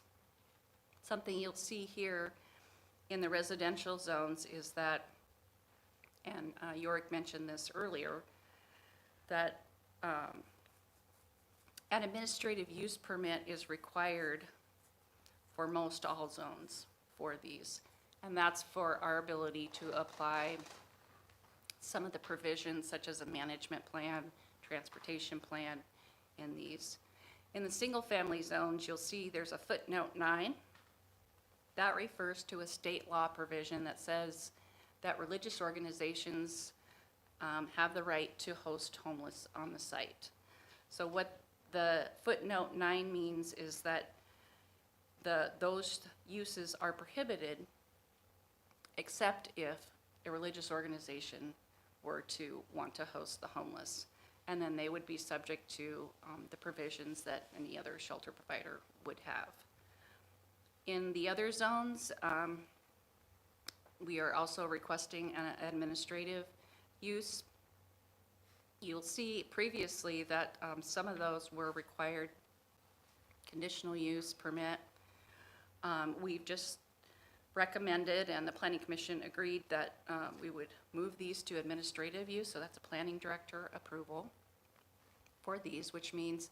Something you'll see here in the residential zones is that, and Yorick mentioned this earlier, that an administrative use permit is required for most all zones for these. And that's for our ability to apply some of the provisions such as a management plan, transportation plan in these. In the single-family zones, you'll see there's a footnote 9. That refers to a state law provision that says that religious organizations have the right to host homeless on the site. So what the footnote 9 means is that those uses are prohibited except if a religious organization were to want to host the homeless. And then they would be subject to the provisions that any other shelter provider would have. In the other zones, we are also requesting an administrative use. You'll see previously that some of those were required conditional use permit. We've just recommended, and the Planning Commission agreed, that we would move these to administrative use, so that's a planning director approval for these, which means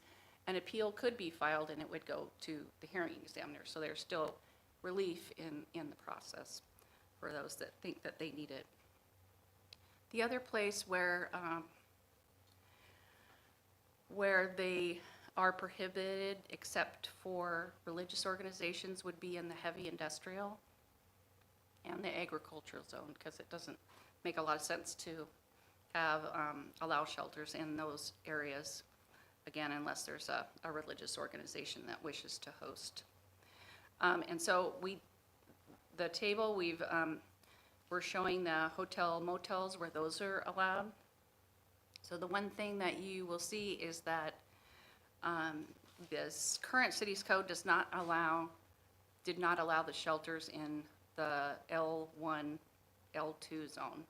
an appeal could be filed and it would go to the hearing examiner. So there's still relief in the process for those that think that they need it. The other place where they are prohibited except for religious organizations would be in the heavy industrial and the agricultural zone, because it doesn't make a lot of sense to have allow shelters in those areas, again, unless there's a religious organization that wishes to host. And so the table we're showing the hotel motels where those are allowed. So the one thing that you will see is that this current city's code did not allow the shelters in the L1, L2 zone.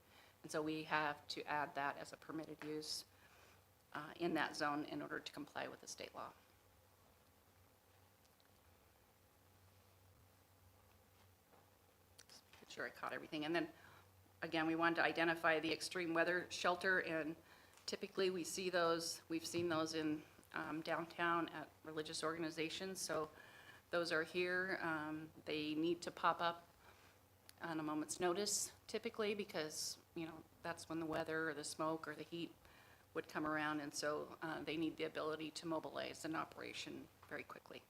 And so we have to add that as a permitted use in that zone in order to comply with the state law. Make sure I caught everything. And then again, we wanted to identify the extreme weather shelter, and typically we've seen those in downtown at religious organizations. So those are here. They need to pop up on a moment's notice typically, because that's when the weather or the smoke or the heat would come around, and so they need the ability to mobilize an operation very quickly.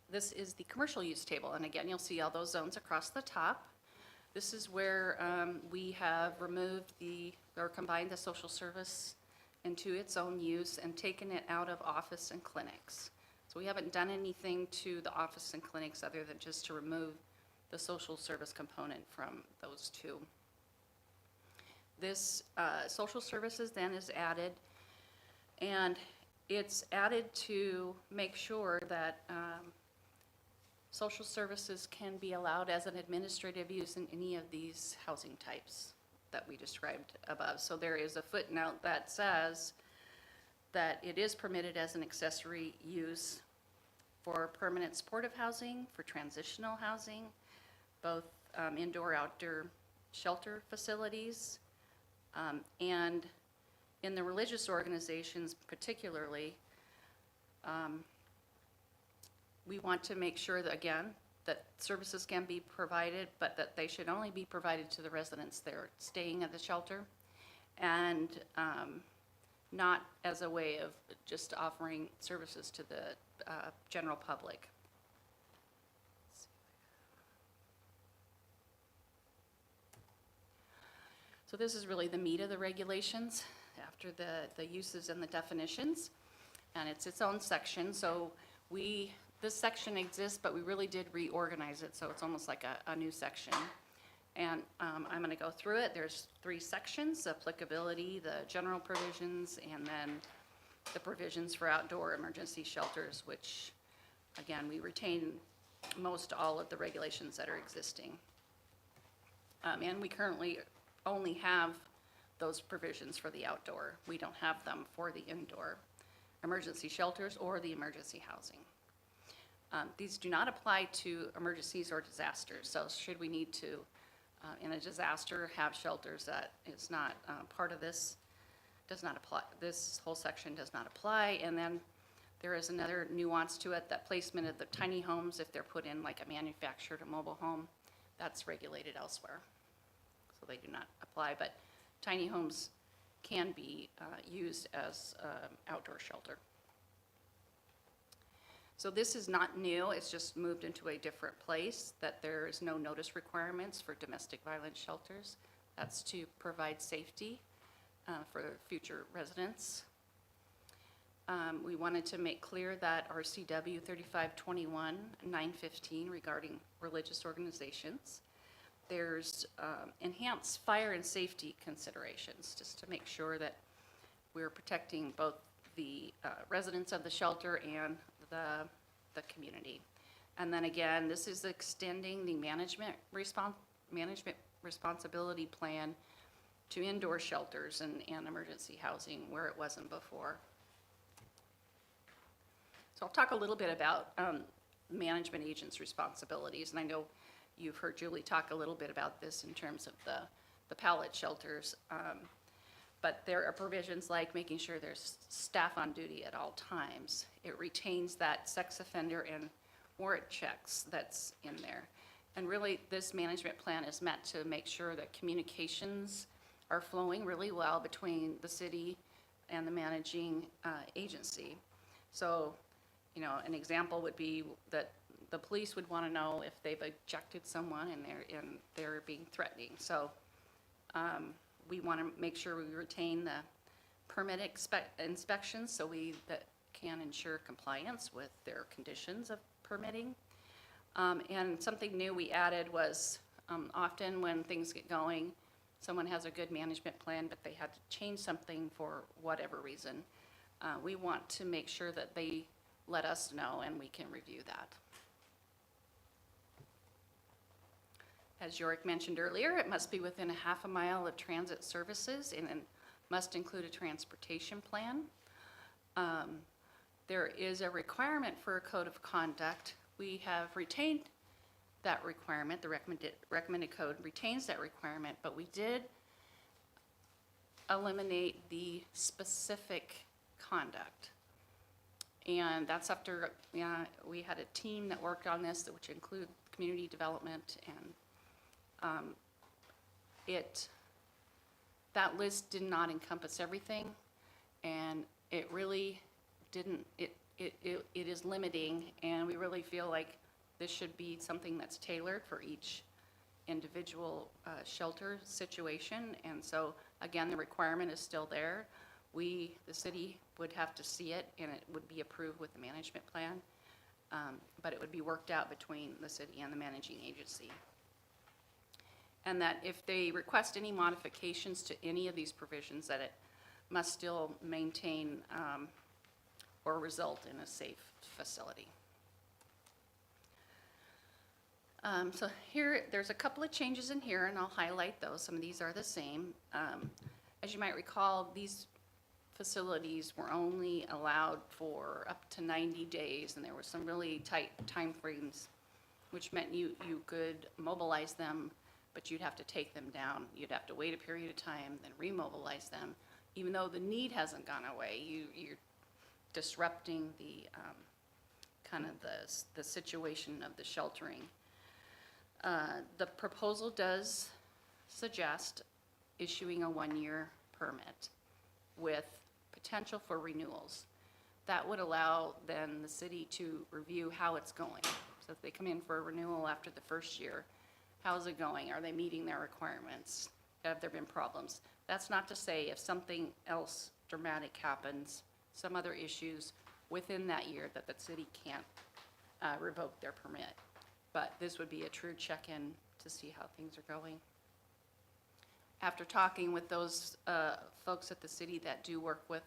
This is the commercial use table, and again, you'll see all those zones across the top. This is where we have removed or combined the social service into its own use and taken it out of office and clinics. So we haven't done anything to the office and clinics other than just to remove the social service component from those two. This social services then is added, and it's added to make sure that social services can be allowed as an administrative use in any of these housing types that we described above. So there is a footnote that says that it is permitted as an accessory use for permanent supportive housing, for transitional housing, both indoor, outdoor shelter facilities, and in the religious organizations particularly, we want to make sure that, again, that services can be provided, but that they should only be provided to the residents that are staying at the shelter, and not as a way of just offering services to the general public. So this is really the meat of the regulations after the uses and the definitions, and it's its own section. So this section exists, but we really did reorganize it, so it's almost like a new section. And I'm going to go through it. There's 3 sections: applicability, the general provisions, and then the provisions for outdoor emergency shelters, which, again, we retain most all of the regulations that are existing. And we currently only have those provisions for the outdoor. We don't have them for the indoor emergency shelters or the emergency housing. These do not apply to emergencies or disasters. So should we need to, in a disaster, have shelters that is not part of this, does not apply. This whole section does not apply. And then there is another nuance to it, that placement of the tiny homes, if they're put in like a manufactured or mobile home, that's regulated elsewhere. So they do not apply, but tiny homes can be used as outdoor shelter. So this is not new, it's just moved into a different place, that there is no notice requirements for domestic violence shelters. That's to provide safety for future residents. We wanted to make clear that RCW 3521-915 regarding religious organizations, there's enhanced fire and safety considerations, just to make sure that we're protecting both the residents of the shelter and the community. And then again, this is extending the management responsibility plan to indoor shelters and emergency housing where it wasn't before. So I'll talk a little bit about management agents' responsibilities, and I know you've heard Julie talk a little bit about this in terms of the pallet shelters. But there are provisions like making sure there's staff on duty at all times. It retains that sex offender and warrant checks that's in there. And really, this management plan is meant to make sure that communications are flowing really well between the city and the managing agency. So, you know, an example would be that the police would want to know if they've ejected someone and they're being threatening. So we want to make sure we retain the permit inspections so that can ensure compliance with their conditions of permitting. And something new we added was often when things get going, someone has a good management plan, but they had to change something for whatever reason. We want to make sure that they let us know and we can review that. As Yorick mentioned earlier, it must be within a half a mile of transit services and must include a transportation plan. There is a requirement for a code of conduct. We have retained that requirement. The recommended code retains that requirement, but we did eliminate the specific conduct. And that's after we had a team that worked on this, which include community development, and that list did not encompass everything, and it really didn't. It is limiting, and we really feel like this should be something that's tailored for each individual shelter situation. And so again, the requirement is still there. The city would have to see it, and it would be approved with the management plan, but it would be worked out between the city and the managing agency. And that if they request any modifications to any of these provisions, that it must still maintain or result in a safe facility. So here, there's a couple of changes in here, and I'll highlight those. Some of these are the same. As you might recall, these facilities were only allowed for up to 90 days, and there were some really tight timeframes, which meant you could mobilize them, but you'd have to take them down. You'd have to wait a period of time, then remobilize them. Even though the need hasn't gone away, you're disrupting the kind of the situation of the sheltering. The proposal does suggest issuing a 1-year permit with potential for renewals. That would allow then the city to review how it's going. So if they come in for a renewal after the first year, how's it going? Are they meeting their requirements? Have there been problems? That's not to say if something else dramatic happens, some other issues within that year, that the city can't revoke their permit. But this would be a true check-in to see how things are going. After talking with those folks at the city that do work with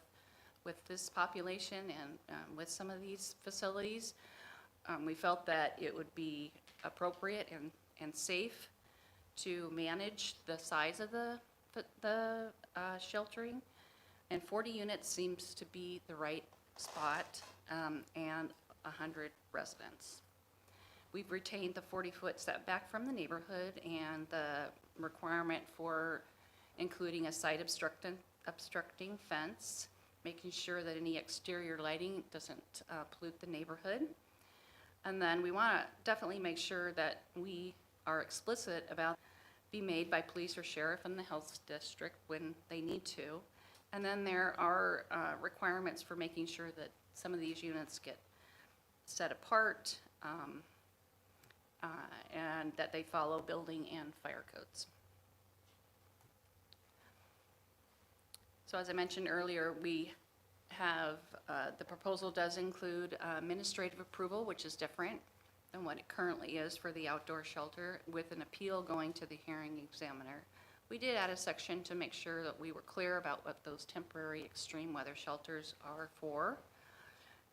this population and with some of these facilities, we felt that it would be appropriate and safe to manage the size of the sheltering. And 40 units seems to be the right spot, and 100 residents. We've retained the 40-foot setback from the neighborhood and the requirement for including a site obstructing fence, making sure that any exterior lighting doesn't pollute the neighborhood. And then we want to definitely make sure that we are explicit about be made by police or sheriff in the health district when they need to. And then there are requirements for making sure that some of these units get set apart and that they follow building and fire codes. So as I mentioned earlier, we have, the proposal does include administrative approval, which is different than what it currently is for the outdoor shelter, with an appeal going to the hearing examiner. We did add a section to make sure that we were clear about what those temporary extreme weather shelters are for.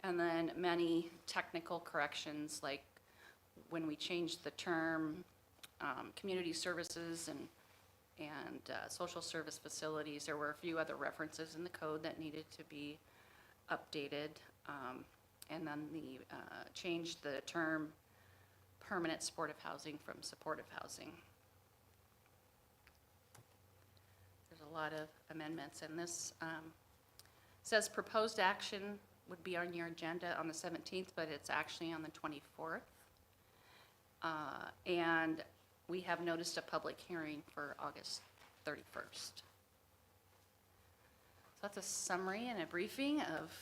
And then many technical corrections, like when we changed the term community services and social service facilities, there were a few other references in the code that needed to be updated. And then the changed the term permanent supportive housing from supportive housing. There's a lot of amendments, and this says proposed action would be on your agenda on the 17th, but it's actually on the 24th. And we have noticed a public hearing for August 31st. So that's a summary and a briefing of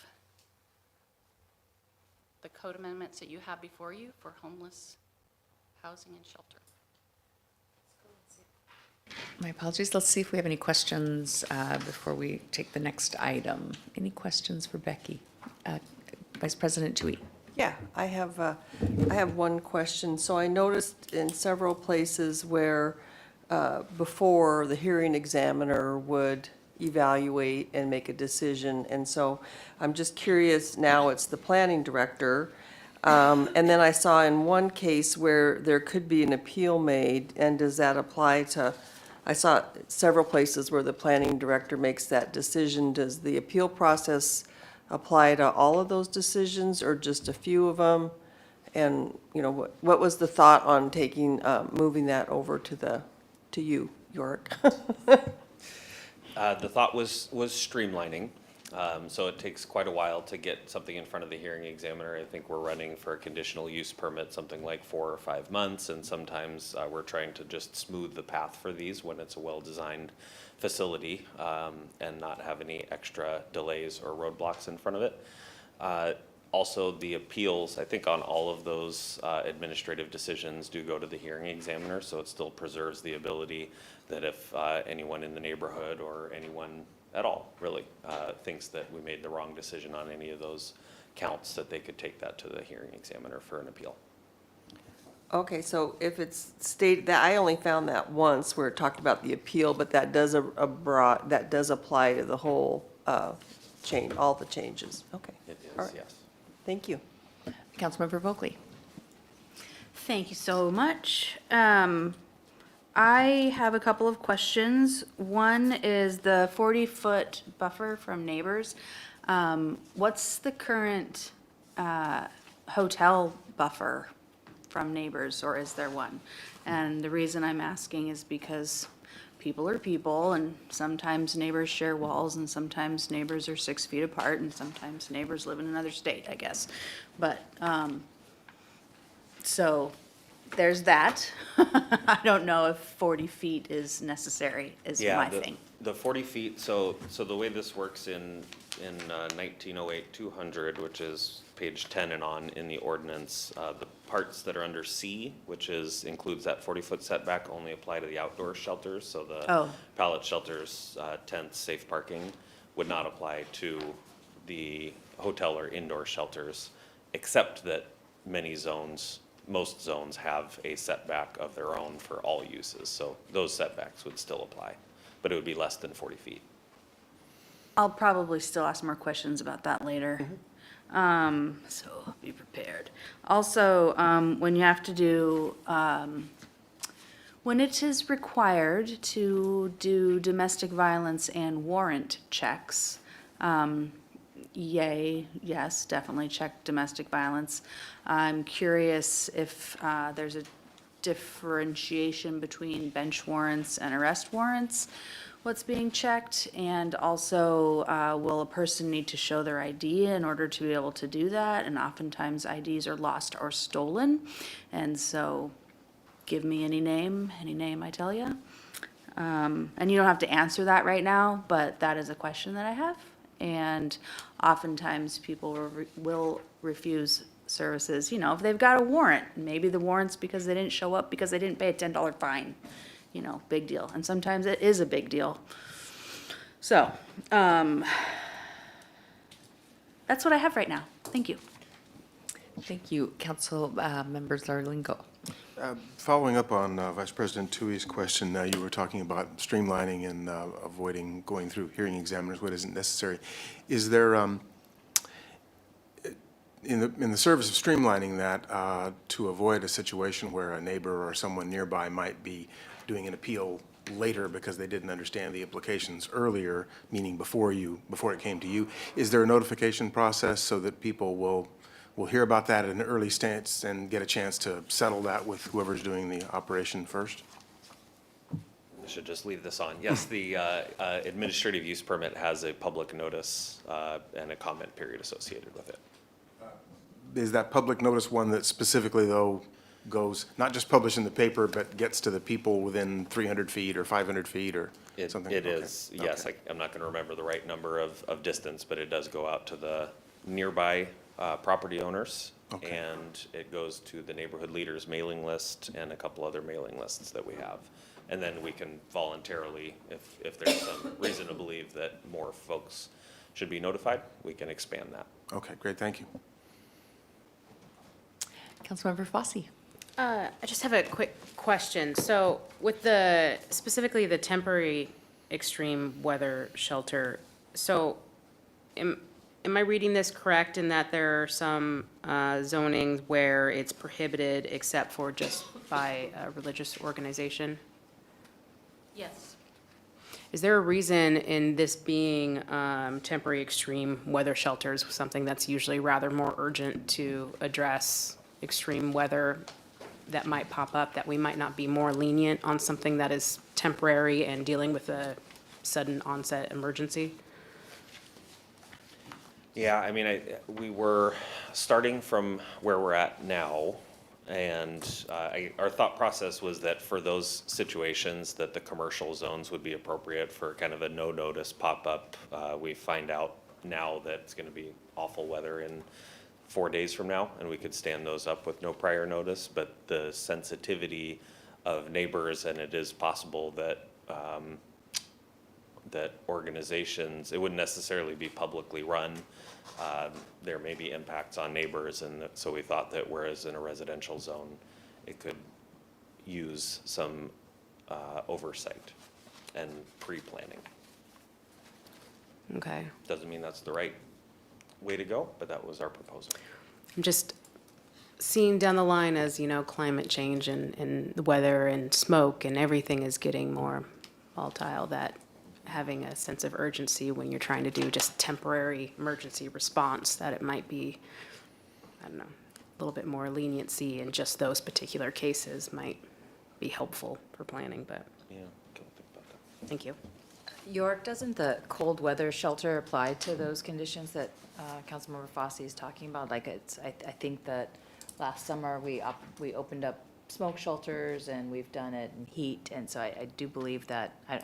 the code amendments that you have before you for homeless housing and shelter. My apologies. Let's see if we have any questions before we take the next item. Any questions for Becky? Vice President Tui. Yeah, I have one question. So I noticed in several places where before the hearing examiner would evaluate and make a decision, and so I'm just curious, now it's the planning director. And then I saw in one case where there could be an appeal made, and does that apply to, I saw several places where the planning director makes that decision. Does the appeal process apply to all of those decisions or just a few of them? And, you know, what was the thought on taking, moving that over to you, York? The thought was streamlining. So it takes quite a while to get something in front of the hearing examiner. I think we're running for a conditional use permit, something like 4 or 5 months, and sometimes we're trying to just smooth the path for these when it's a well-designed facility and not have any extra delays or roadblocks in front of it. Also, the appeals, I think on all of those administrative decisions do go to the hearing examiner, so it still preserves the ability that if anyone in the neighborhood or anyone at all, really, thinks that we made the wrong decision on any of those counts, that they could take that to the hearing examiner for an appeal. Okay, so if it's stated, that I only found that once where it talked about the appeal, but that does that does apply to the whole change, all the changes. Okay. It is, All right. yes. Thank you. Councilmember Vogely. Thank you so much. I have a couple of questions. One is the 40-foot buffer from neighbors. What's the current hotel buffer from neighbors, or is there one? And the reason I'm asking is because people are people, and sometimes neighbors share walls, and sometimes neighbors are 6 feet apart, and sometimes neighbors live in another state, I guess. But, so there's that. I don't know if 40 feet is necessary, is my thing. The 40 feet, so the way this works in 1908-200, which is page 10 and on in the ordinance, the parts that are under C, which includes that 40-foot setback, only apply to the outdoor shelters. So the pallet shelters, tents, safe parking would not apply to the hotel or indoor shelters, except that most zones have a setback of their own for all uses. So those setbacks would still apply, but it would be less than 40 feet. I'll probably still ask more questions about that later. So be prepared. Also, when you have to do, when it is required to do domestic violence and warrant checks, yes, definitely check domestic violence. I'm curious if there's a differentiation between bench warrants and arrest warrants, what's being checked, and also will a person need to show their ID in order to be able to do that? And oftentimes IDs are lost or stolen, and so give me any name I tell you. And you don't have to answer that right now, but that is a question that I have. And oftentimes people will refuse services, you know, if they've got a warrant, maybe the warrant's because they didn't show up because they didn't pay a $10 fine, you know, big deal. And sometimes it is a big deal. So, that's what I have right now. Thank you. Thank you. Council members Zarlingo. Following up on Vice President Tui's question, you were talking about streamlining and avoiding going through hearing examiners, what isn't necessary. Is there, in the service of streamlining that, to avoid a situation where a neighbor or someone nearby might be doing an appeal later because they didn't understand the implications earlier, meaning before it came to you, is there a notification process so that people will hear about that at an early stance and get a chance to settle that with whoever's doing the operation first? I should just leave this on. Yes, the administrative use permit has a public notice and a comment period associated with it. Is that public notice one that specifically, though, goes, not just published in the paper, but gets to the people within 300 feet or 500 feet or something? It is, yes. I'm not going to remember the right number of distance, but it does go out to the nearby property owners. Okay. And it goes to the neighborhood leaders mailing list and a couple other mailing lists that we have. And then we can voluntarily, if there's some reason to believe that more folks should be notified, we can expand that. Okay, great, thank you. Councilmember Fosse. I just have a quick question. So with specifically the temporary extreme weather shelter, so am I reading this correct in that there are some zonings where it's prohibited except for just by a religious organization? Yes. Is there a reason in this being temporary extreme weather shelters, something that's usually rather more urgent to address extreme weather that might pop up, that we might not be more lenient on something that is temporary and dealing with a sudden onset emergency? Yeah, I mean, we were starting from where we're at now, and our thought process was that for those situations that the commercial zones would be appropriate for kind of a no-notice pop-up. We find out now that it's going to be awful weather in 4 days from now, and we could stand those up with no prior notice, but the sensitivity of neighbors, and it is possible that that organizations, it wouldn't necessarily be publicly run. There may be impacts on neighbors, and so we thought that whereas in a residential zone, it could use some oversight and pre-planning. Okay. Doesn't mean that's the right way to go, but that was our proposal. I'm just seeing down the line as, you know, climate change and the weather and smoke and everything is getting more volatile, that having a sense of urgency when you're trying to do just temporary emergency response, that it might be, I don't know, a little bit more leniency in just those particular cases might be helpful for planning, but Yeah, can think about that. thank you. York, doesn't the cold weather shelter apply to those conditions that Councilmember Fosse is talking about? Like I think that last summer we opened up smoke shelters and we've done it in heat. And so I do believe that, I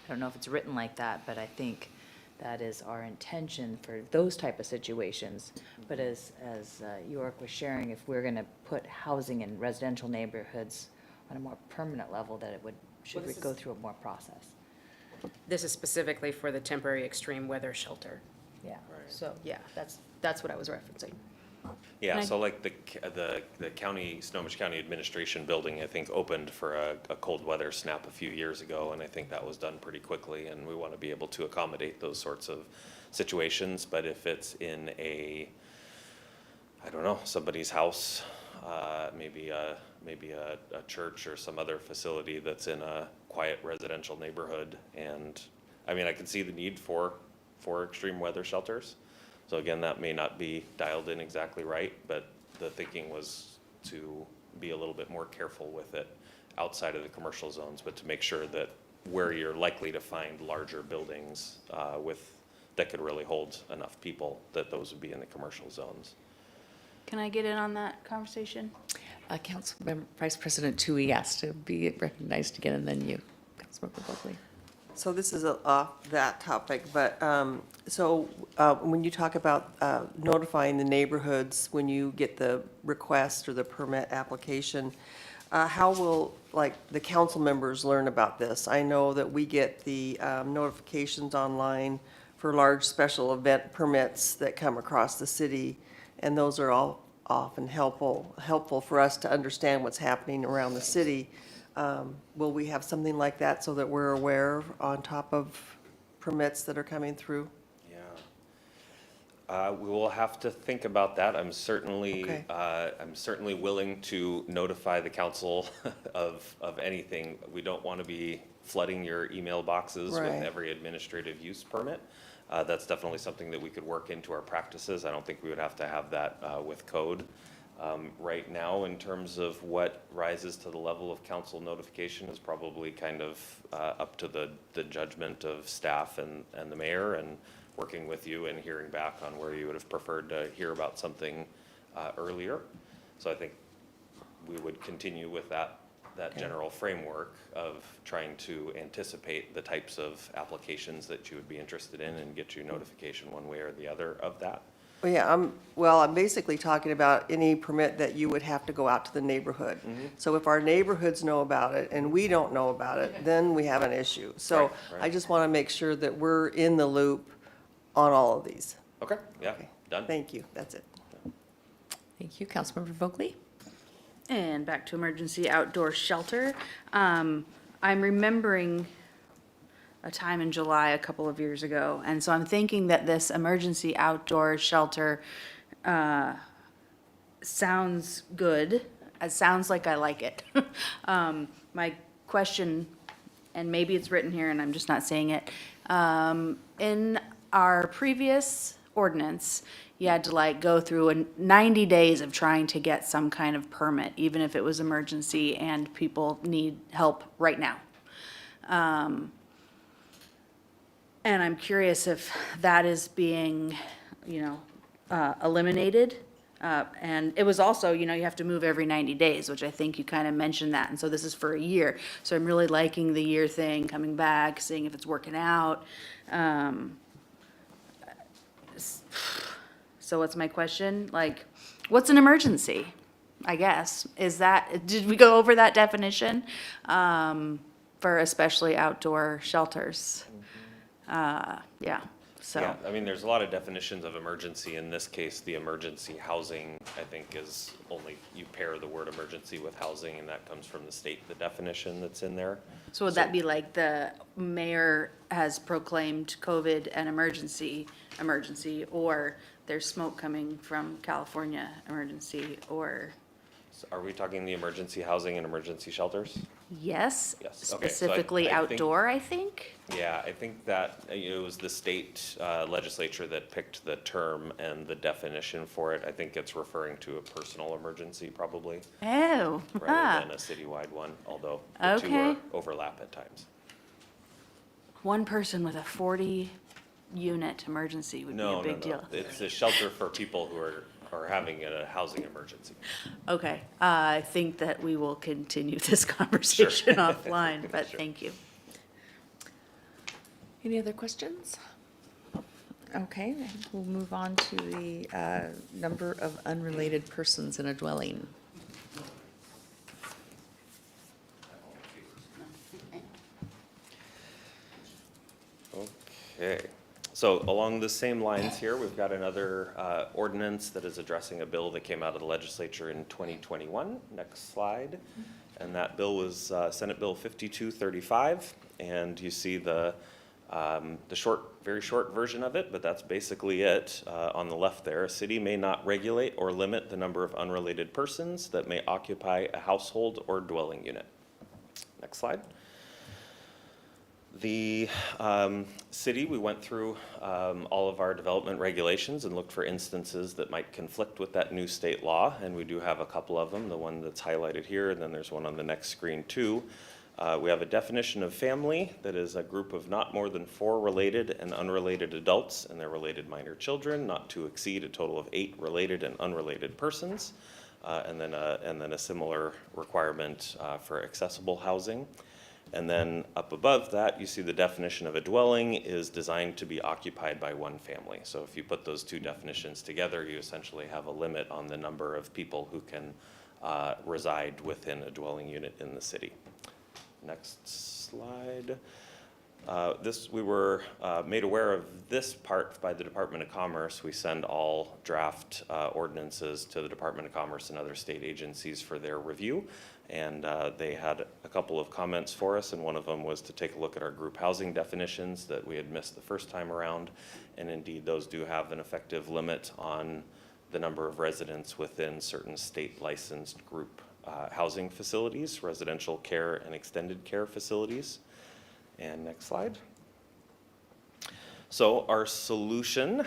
don't know if it's written like that, but I think that is our intention for those type of situations. But as York was sharing, if we're going to put housing in residential neighborhoods on a more permanent level, that should we go through a more process? This is specifically for the temporary extreme weather shelter. Yeah. So, yeah, that's what I was referencing. Yeah, so like the county, Snohomish County Administration Building, I think opened for a cold weather snap a few years ago, and I think that was done pretty quickly, and we want to be able to accommodate those sorts of situations. But if it's in a I don't know, somebody's house, maybe a church or some other facility that's in a quiet residential neighborhood. And I mean, I can see the need for extreme weather shelters. So again, that may not be dialed in exactly right, but the thinking was to be a little bit more careful with it outside of the commercial zones, but to make sure that where you're likely to find larger buildings that could really hold enough people, that those would be in the commercial zones. Can I get in on that conversation? Councilmember Vice President Tui asked to be recognized again, and then you, Councilmember Buckley. So this is off that topic, but when you talk about notifying the neighborhoods when you get the request or the permit application, how will, like, the council members learn about this? I know that we get the notifications online for large special event permits that come across the city, and those are all often helpful for us to understand what's happening around the city. Will we have something like that so that we're aware on top of permits that are coming through? Yeah. We will have to think about that. I'm certainly, Okay. I'm certainly willing to notify the council of anything. We don't want to be flooding your email boxes with Right. every administrative use permit. That's definitely something that we could work into our practices. I don't think we would have to have that with code. Right now, in terms of what rises to the level of council notification, is probably kind of up to the judgment of staff and the mayor, and working with you and hearing back on where you would have preferred to hear about something earlier. So I think we would continue with that general framework of trying to anticipate the types of applications that you would be interested in and get you notification one way or the other of that. Well, yeah, I'm basically talking about any permit that you would have to go out to the neighborhood. So if our neighborhoods know about it and we don't know about it, then we have an issue. So Right, right. I just want to make sure that we're in the loop on all of these. Okay, yeah, Okay. done. Thank you, that's it. Thank you, Councilmember Vogely. And back to emergency outdoor shelter. I'm remembering a time in July a couple of years ago, and so I'm thinking that this emergency outdoor shelter sounds good. It sounds like I like it. My question, and maybe it's written here and I'm just not saying it, in our previous ordinance, you had to like go through 90 days of trying to get some kind of permit, even if it was emergency and people need help right now. And I'm curious if that is being, eliminated. And it was also, you have to move every 90 days, which I think you kind of mentioned that. And so this is for a year. So I'm really liking the year thing, coming back, seeing if it's working out. So what's my question? Like, what's an emergency? I guess, did we go over that definition? For especially outdoor shelters? Yeah, so. Yeah, I mean, there's a lot of definitions of emergency. In this case, the emergency housing, I think, is only, you pair the word emergency with housing, and that comes from the state, the definition that's in there. So would that be like the mayor has proclaimed COVID an emergency, or there's smoke coming from California emergency, or? So are we talking the emergency housing and emergency shelters? Yes, Yes, okay, so specifically I think- outdoor, I think? Yeah, I think that it was the state legislature that picked the term and the definition for it. I think it's referring to a personal emergency probably, Oh, rather than a citywide one, although the two Okay. overlap at times. one person with a 40-unit emergency would be a big deal. It's a shelter for people who are having a housing emergency. Okay, I think that we will continue this conversation offline, but Sure. thank you. Any other questions? Okay, I think we'll move on to the number of unrelated persons in a dwelling. Okay, so along the same lines here, we've got another ordinance that is addressing a bill that came out of the legislature in 2021. Next slide. And that bill was Senate Bill 5235. And you see the The very short version of it, but that's basically it. On the left there, a city may not regulate or limit the number of unrelated persons that may occupy a household or dwelling unit. Next slide. The city, we went through all of our development regulations and looked for instances that might conflict with that new state law, and we do have a couple of them, the one that's highlighted here, and then there's one on the next screen too. We have a definition of family that is a group of not more than 4 related and unrelated adults and their related minor children, not to exceed a total of 8 related and unrelated persons, and then a similar requirement for accessible housing. And then up above that, you see the definition of a dwelling is designed to be occupied by one family. So if you put those two definitions together, you essentially have a limit on the number of people who can reside within a dwelling unit in the city. Next slide. We were made aware of this part by the Department of Commerce. We send all draft ordinances to the Department of Commerce and other state agencies for their review. And they had a couple of comments for us, and one of them was to take a look at our group housing definitions that we had missed the first time around. And indeed, those do have an effective limit on the number of residents within certain state licensed group housing facilities, residential care and extended care facilities. And next slide. So our solution,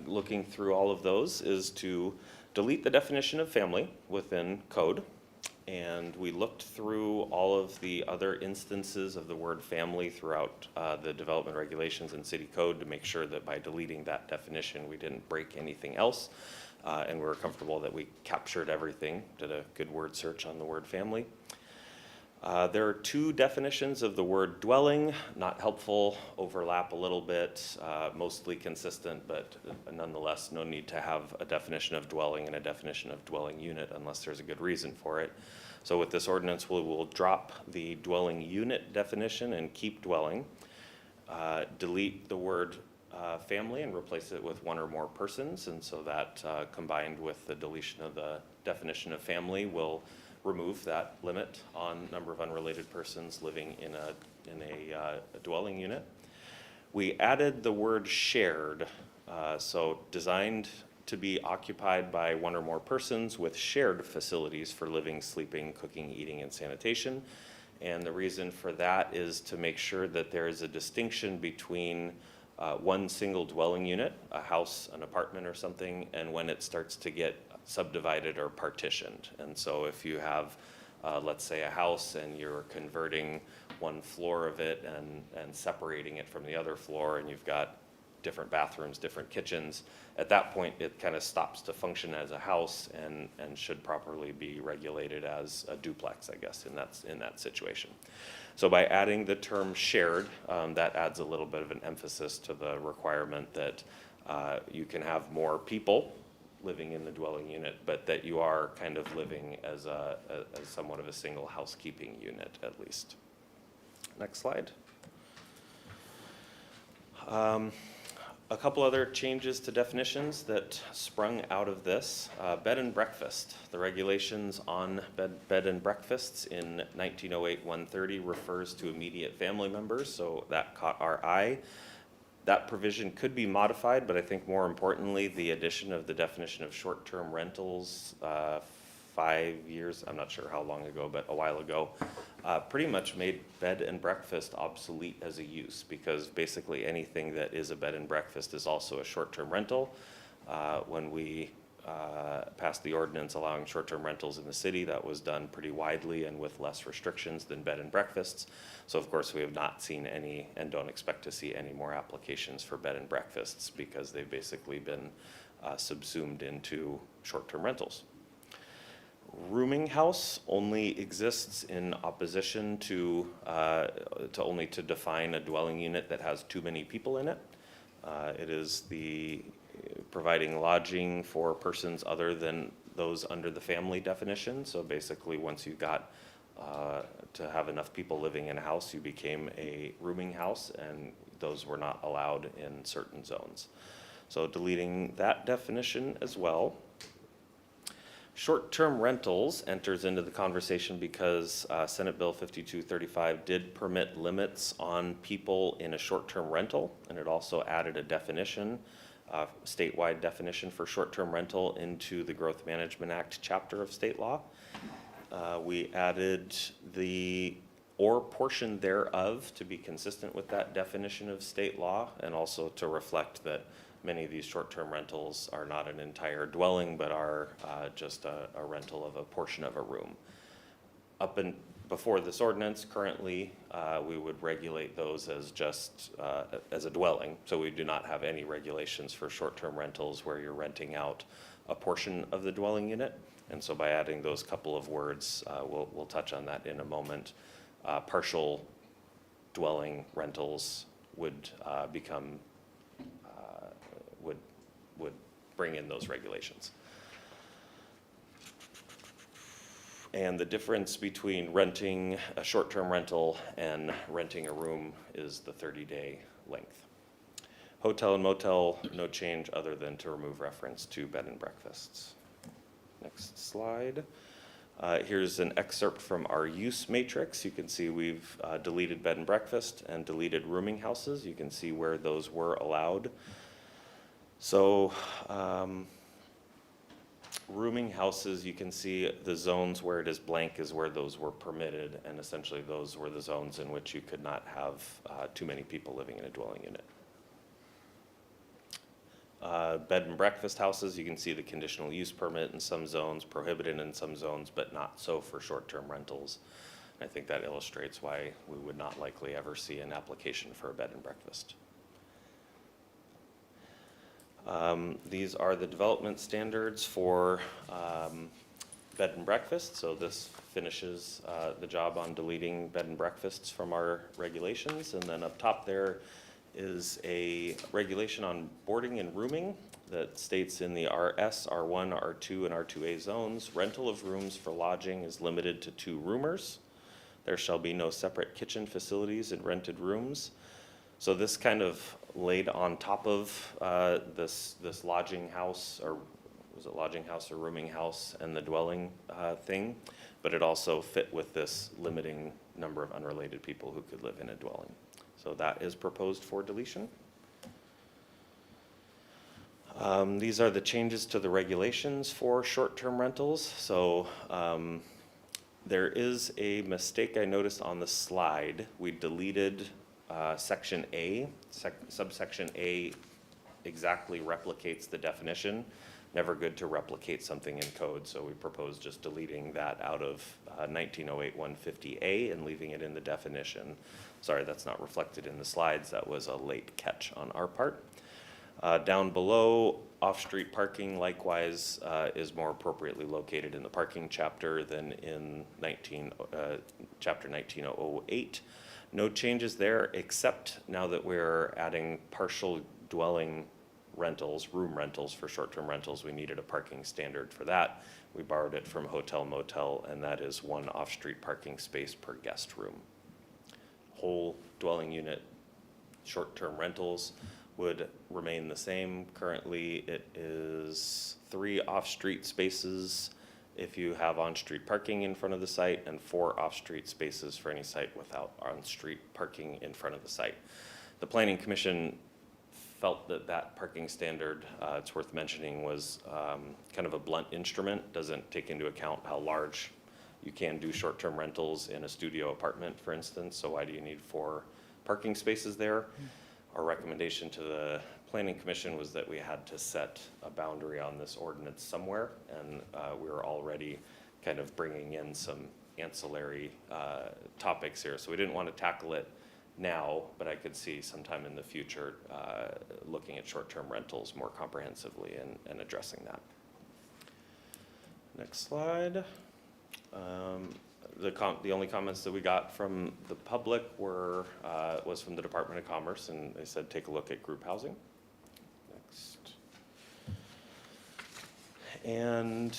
looking through all of those, is to delete the definition of family within code. And we looked through all of the other instances of the word family throughout the development regulations and city code to make sure that by deleting that definition, we didn't break anything else. And we were comfortable that we captured everything, did a good word search on the word family. There are 2 definitions of the word dwelling, not helpful, overlap a little bit, mostly consistent, but nonetheless, no need to have a definition of dwelling and a definition of dwelling unit unless there's a good reason for it. So with this ordinance, we will drop the dwelling unit definition and keep dwelling, delete the word family and replace it with 1 or more persons, and so that combined with the deletion of the definition of family will remove that limit on number of unrelated persons living in a dwelling unit. We added the word shared, so designed to be occupied by 1 or more persons with shared facilities for living, sleeping, cooking, eating, and sanitation. And the reason for that is to make sure that there is a distinction between one single dwelling unit, a house, an apartment or something, and when it starts to get subdivided or partitioned. And so if you have, let's say, a house and you're converting 1 floor of it and separating it from the other floor, and you've got different bathrooms, different kitchens, at that point it kind of stops to function as a house and should properly be regulated as a duplex, I guess, in that situation. So by adding the term shared, that adds a little bit of an emphasis to the requirement that you can have more people living in the dwelling unit, but that you are kind of living as somewhat of a single housekeeping unit at least. Next slide. A couple other changes to definitions that sprung out of this. Bed and breakfast. The regulations on bed and breakfasts in 1908-130 refers to immediate family members, so that caught our eye. That provision could be modified, but I think more importantly, the addition of the definition of short-term rentals 5 years, I'm not sure how long ago, but a while ago, pretty much made bed and breakfast obsolete as a use, because basically anything that is a bed and breakfast is also a short-term rental. When we passed the ordinance allowing short-term rentals in the city, that was done pretty widely and with less restrictions than bed and breakfasts. So of course we have not seen any and don't expect to see any more applications for bed and breakfasts because they've basically been subsumed into short-term rentals. Rooming house only exists in opposition to only to define a dwelling unit that has too many people in it. It is the providing lodging for persons other than those under the family definition. So basically, once you got to have enough people living in a house, you became a rooming house, and those were not allowed in certain zones. So deleting that definition as well. Short-term rentals enters into the conversation because Senate Bill 5235 did permit limits on people in a short-term rental, and it also added a definition, statewide definition for short-term rental into the Growth Management Act chapter of state law. We added the "or portion thereof" to be consistent with that definition of state law, and also to reflect that many of these short-term rentals are not an entire dwelling, but are just a rental of a portion of a room. Up and before this ordinance, currently, we would regulate those as just as a dwelling. So we do not have any regulations for short-term rentals where you're renting out a portion of the dwelling unit. And so by adding those couple of words, we'll touch on that in a moment. Partial dwelling rentals would become would bring in those regulations. And the difference between renting a short-term rental and renting a room is the 30-day length. Hotel and motel, no change other than to remove reference to bed and breakfasts. Next slide. Here's an excerpt from our use matrix. You can see we've deleted bed and breakfast and deleted rooming houses. You can see where those were allowed. So rooming houses, you can see the zones where it is blank is where those were permitted, and essentially those were the zones in which you could not have too many people living in a dwelling unit. Bed and breakfast houses, you can see the conditional use permit in some zones, prohibited in some zones, but not so for short-term rentals. And I think that illustrates why we would not likely ever see an application for a bed and breakfast. These are the development standards for bed and breakfast. So this finishes the job on deleting bed and breakfasts from our regulations. And then up top there is a regulation on boarding and rooming that states in the RS, R1, R2, and R2A zones, rental of rooms for lodging is limited to 2 roomers. There shall be no separate kitchen facilities in rented rooms. So this kind of laid on top of this lodging house, or was it lodging house or rooming house, and the dwelling thing, but it also fit with this limiting number of unrelated people who could live in a dwelling. So that is proposed for deletion. These are the changes to the regulations for short-term rentals. So there is a mistake I noticed on the slide. We deleted section A. Subsection A exactly replicates the definition. Never good to replicate something in code, so we propose just deleting that out of 1908-150A and leaving it in the definition. Sorry, that's not reflected in the slides. That was a late catch on our part. Down below, off-street parking likewise is more appropriately located in the parking chapter than in chapter 1908. No changes there, except now that we're adding partial dwelling rentals, room rentals for short-term rentals, we needed a parking standard for that. We borrowed it from hotel motel, and that is 1 off-street parking space per guest room. Whole dwelling unit short-term rentals would remain the same. Currently, it is 3 off-street spaces if you have on-street parking in front of the site, and 4 off-street spaces for any site without on-street parking in front of the site. The Planning Commission felt that that parking standard, it's worth mentioning, was kind of a blunt instrument, doesn't take into account how large you can do short-term rentals in a studio apartment, for instance, so why do you need 4 parking spaces there? Our recommendation to the Planning Commission was that we had to set a boundary on this ordinance somewhere, and we were already kind of bringing in some ancillary topics here. So we didn't want to tackle it now, but I could see sometime in the future looking at short-term rentals more comprehensively and addressing that. Next slide. The only comments that we got from the public were was from the Department of Commerce, and they said take a look at group housing. Next. And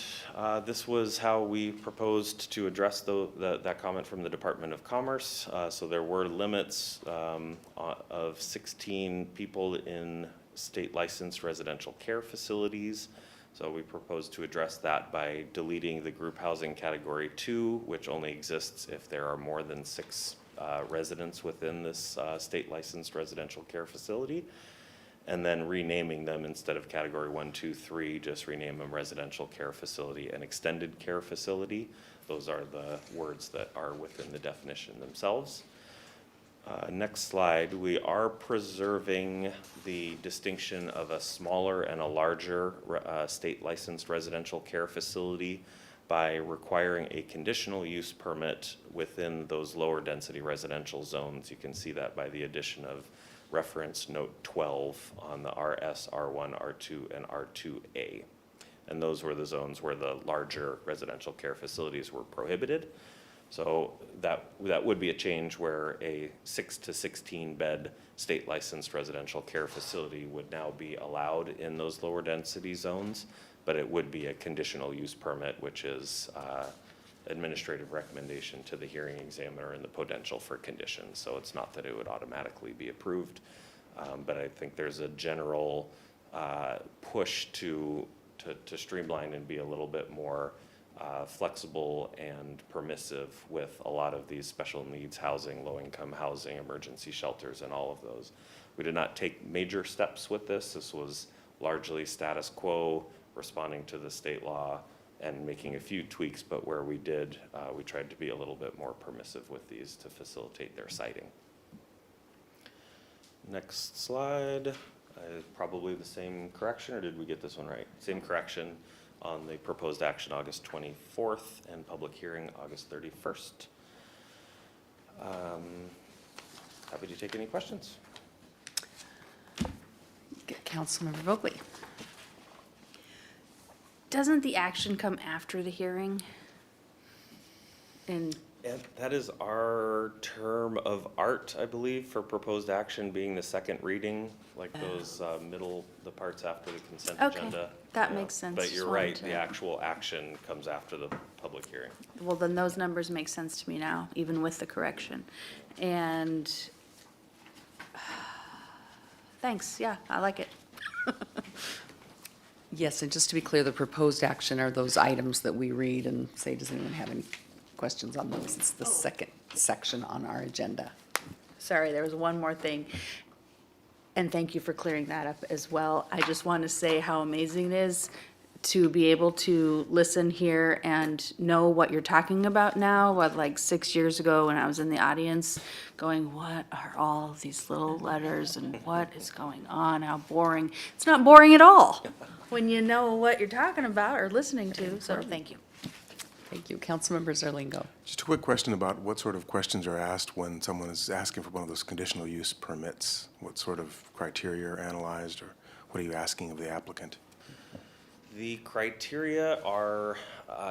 this was how we proposed to address that comment from the Department of Commerce. So there were limits of 16 people in state licensed residential care facilities. So we propose to address that by deleting the group housing category 2, which only exists if there are more than 6 residents within this state licensed residential care facility, and then renaming them instead of category 1, 2, 3, just rename them residential care facility and extended care facility. Those are the words that are within the definition themselves. Next slide, we are preserving the distinction of a smaller and a larger state licensed residential care facility by requiring a conditional use permit within those lower density residential zones. You can see that by the addition of reference note 12 on the RS, R1, R2, and R2A. And those were the zones where the larger residential care facilities were prohibited. So that would be a change where a 6 to 16 bed state licensed residential care facility would now be allowed in those lower density zones, but it would be a conditional use permit, which is administrative recommendation to the hearing examiner and the potential for conditions. So it's not that it would automatically be approved, but I think there's a general push to streamline and be a little bit more flexible and permissive with a lot of these special needs housing, low-income housing, emergency shelters, and all of those. We did not take major steps with this. This was largely status quo, responding to the state law and making a few tweaks, but where we did, we tried to be a little bit more permissive with these to facilitate their siting. Next slide. Probably the same correction, or did we get this one right? Same correction on the proposed action August 24th and public hearing August 31st. Happy to take any questions. Councilmember Vogely. Doesn't the action come after the hearing? And That is our term of art, I believe, for proposed action being the second reading, like those the parts after the consent Okay, agenda. that makes sense. But Just you're wanted right, to- the actual action comes after the public hearing. well, then those numbers make sense to me now, even with the correction. And thanks, yeah, I like it. Yes, and just to be clear, the proposed action are those items that we read and say, does anyone have any questions on those? It's the second section on our agenda. Sorry, there was one more thing. And thank you for clearing that up as well. I just want to say how amazing it is to be able to listen here and know what you're talking about now. What, like 6 years ago when I was in the audience going, what are all of these little letters and what is going on? How boring. It's not boring at all when you know what you're talking about or listening to. So thank you. Thank you. Councilmember Zerlingo. Just a quick question about what sort of questions are asked when someone is asking for one of those conditional use permits? What sort of criteria are analyzed, or what are you asking of the applicant? The criteria are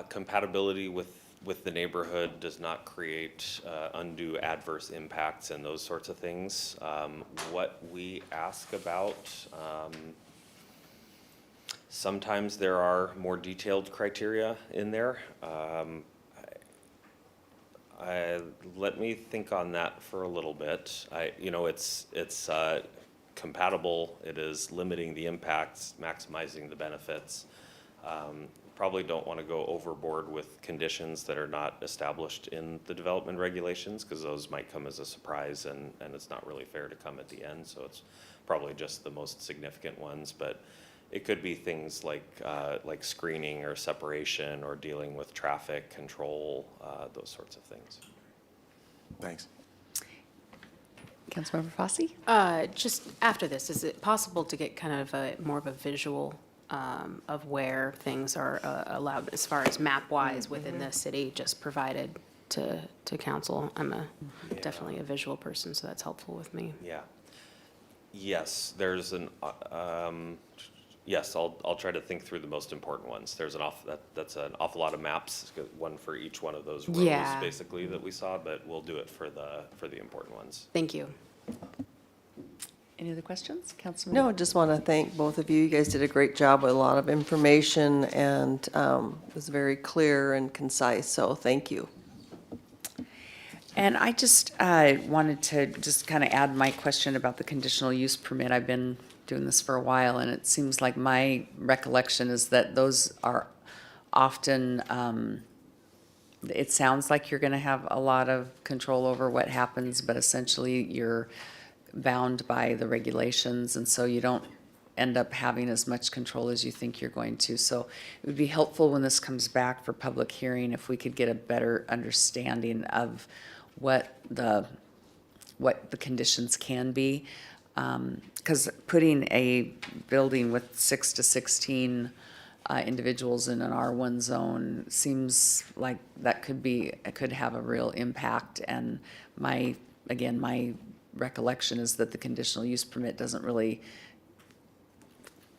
compatibility with the neighborhood, does not create undue adverse impacts and those sorts of things. What we ask about, sometimes there are more detailed criteria in there. Let me think on that for a little bit. It's compatible. It is limiting the impacts, maximizing the benefits. Probably don't want to go overboard with conditions that are not established in the development regulations, because those might come as a surprise, and it's not really fair to come at the end. So it's probably just the most significant ones, but it could be things like screening or separation or dealing with traffic control, those sorts of things. Thanks. Councilmember Fosse? Just after this, is it possible to get kind of more of a visual of where things are allowed as far as map-wise within the city, just provided to council? I'm definitely a visual person, so that's helpful with me. Yeah. Yes, there's yes, I'll try to think through the most important ones. There's that's an awful lot of maps, one for each one of those rows, Yeah. basically, that we saw, but we'll do it for the important ones. Thank you. Any other questions? Councilmember? No, just want to thank both of you. You guys did a great job with a lot of information, and it was very clear and concise, so thank you. And I just wanted to just kind of add my question about the conditional use permit. I've been doing this for a while, and it seems like my recollection is that those are often, it sounds like you're gonna have a lot of control over what happens, but essentially you're bound by the regulations, and so you don't end up having as much control as you think you're going to. So it would be helpful when this comes back for public hearing if we could get a better understanding of what the conditions can be. Because putting a building with 6 to 16 individuals in an R1 zone seems like that it could have a real impact. And my recollection is that the conditional use permit doesn't really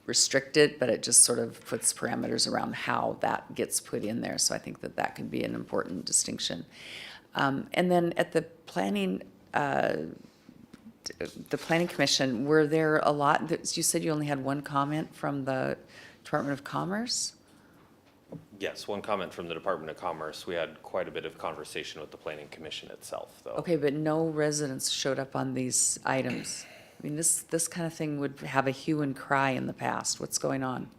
restrict it, but it just sort of puts parameters around how that gets put in there. So I think that that could be an important distinction. And then at the planning commission, were there a lot, you said you only had one comment from the Department of Commerce? Yes, one comment from the Department of Commerce. We had quite a bit of conversation with the planning commission itself, though. Okay, but no residents showed up on these items. I mean, this kind of thing would have a hue and cry in the past. What's going on?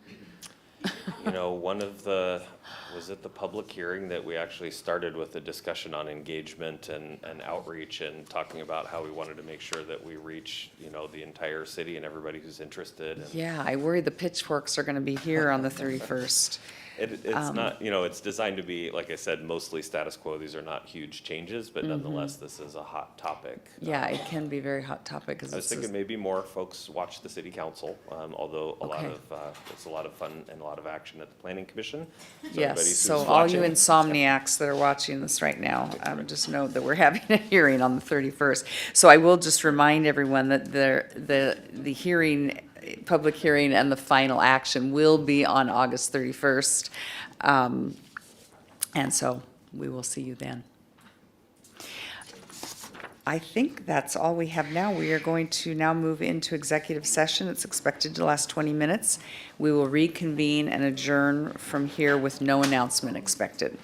You know, was it the public hearing that we actually started with a discussion on engagement and outreach and talking about how we wanted to make sure that we reach, you know, the entire city and everybody who's interested. And Yeah, I worry the pitchforks are going to be here on the 31st. It's not, you know, it's designed to be, like I said, mostly status quo. These are not huge changes, but nonetheless, this is a hot topic. Yeah, it can be a very hot topic. 'Cause I was thinking maybe more folks watch the city council, although it's a lot of fun and a lot of action at the planning commission. So everybody Yes, who's so all you watching- insomniacs that are watching this right now, just know that we're having a hearing on the 31st. So I will just remind everyone that the hearing, public hearing and the final action will be on August 31st. And so we will see you then. I think that's all we have now. We are going to now move into executive session. It's expected to last 20 minutes. We will reconvene and adjourn from here with no announcement expected.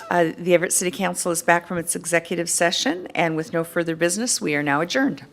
The Everett City Council is back from its executive session, and with no further business, we are now adjourned.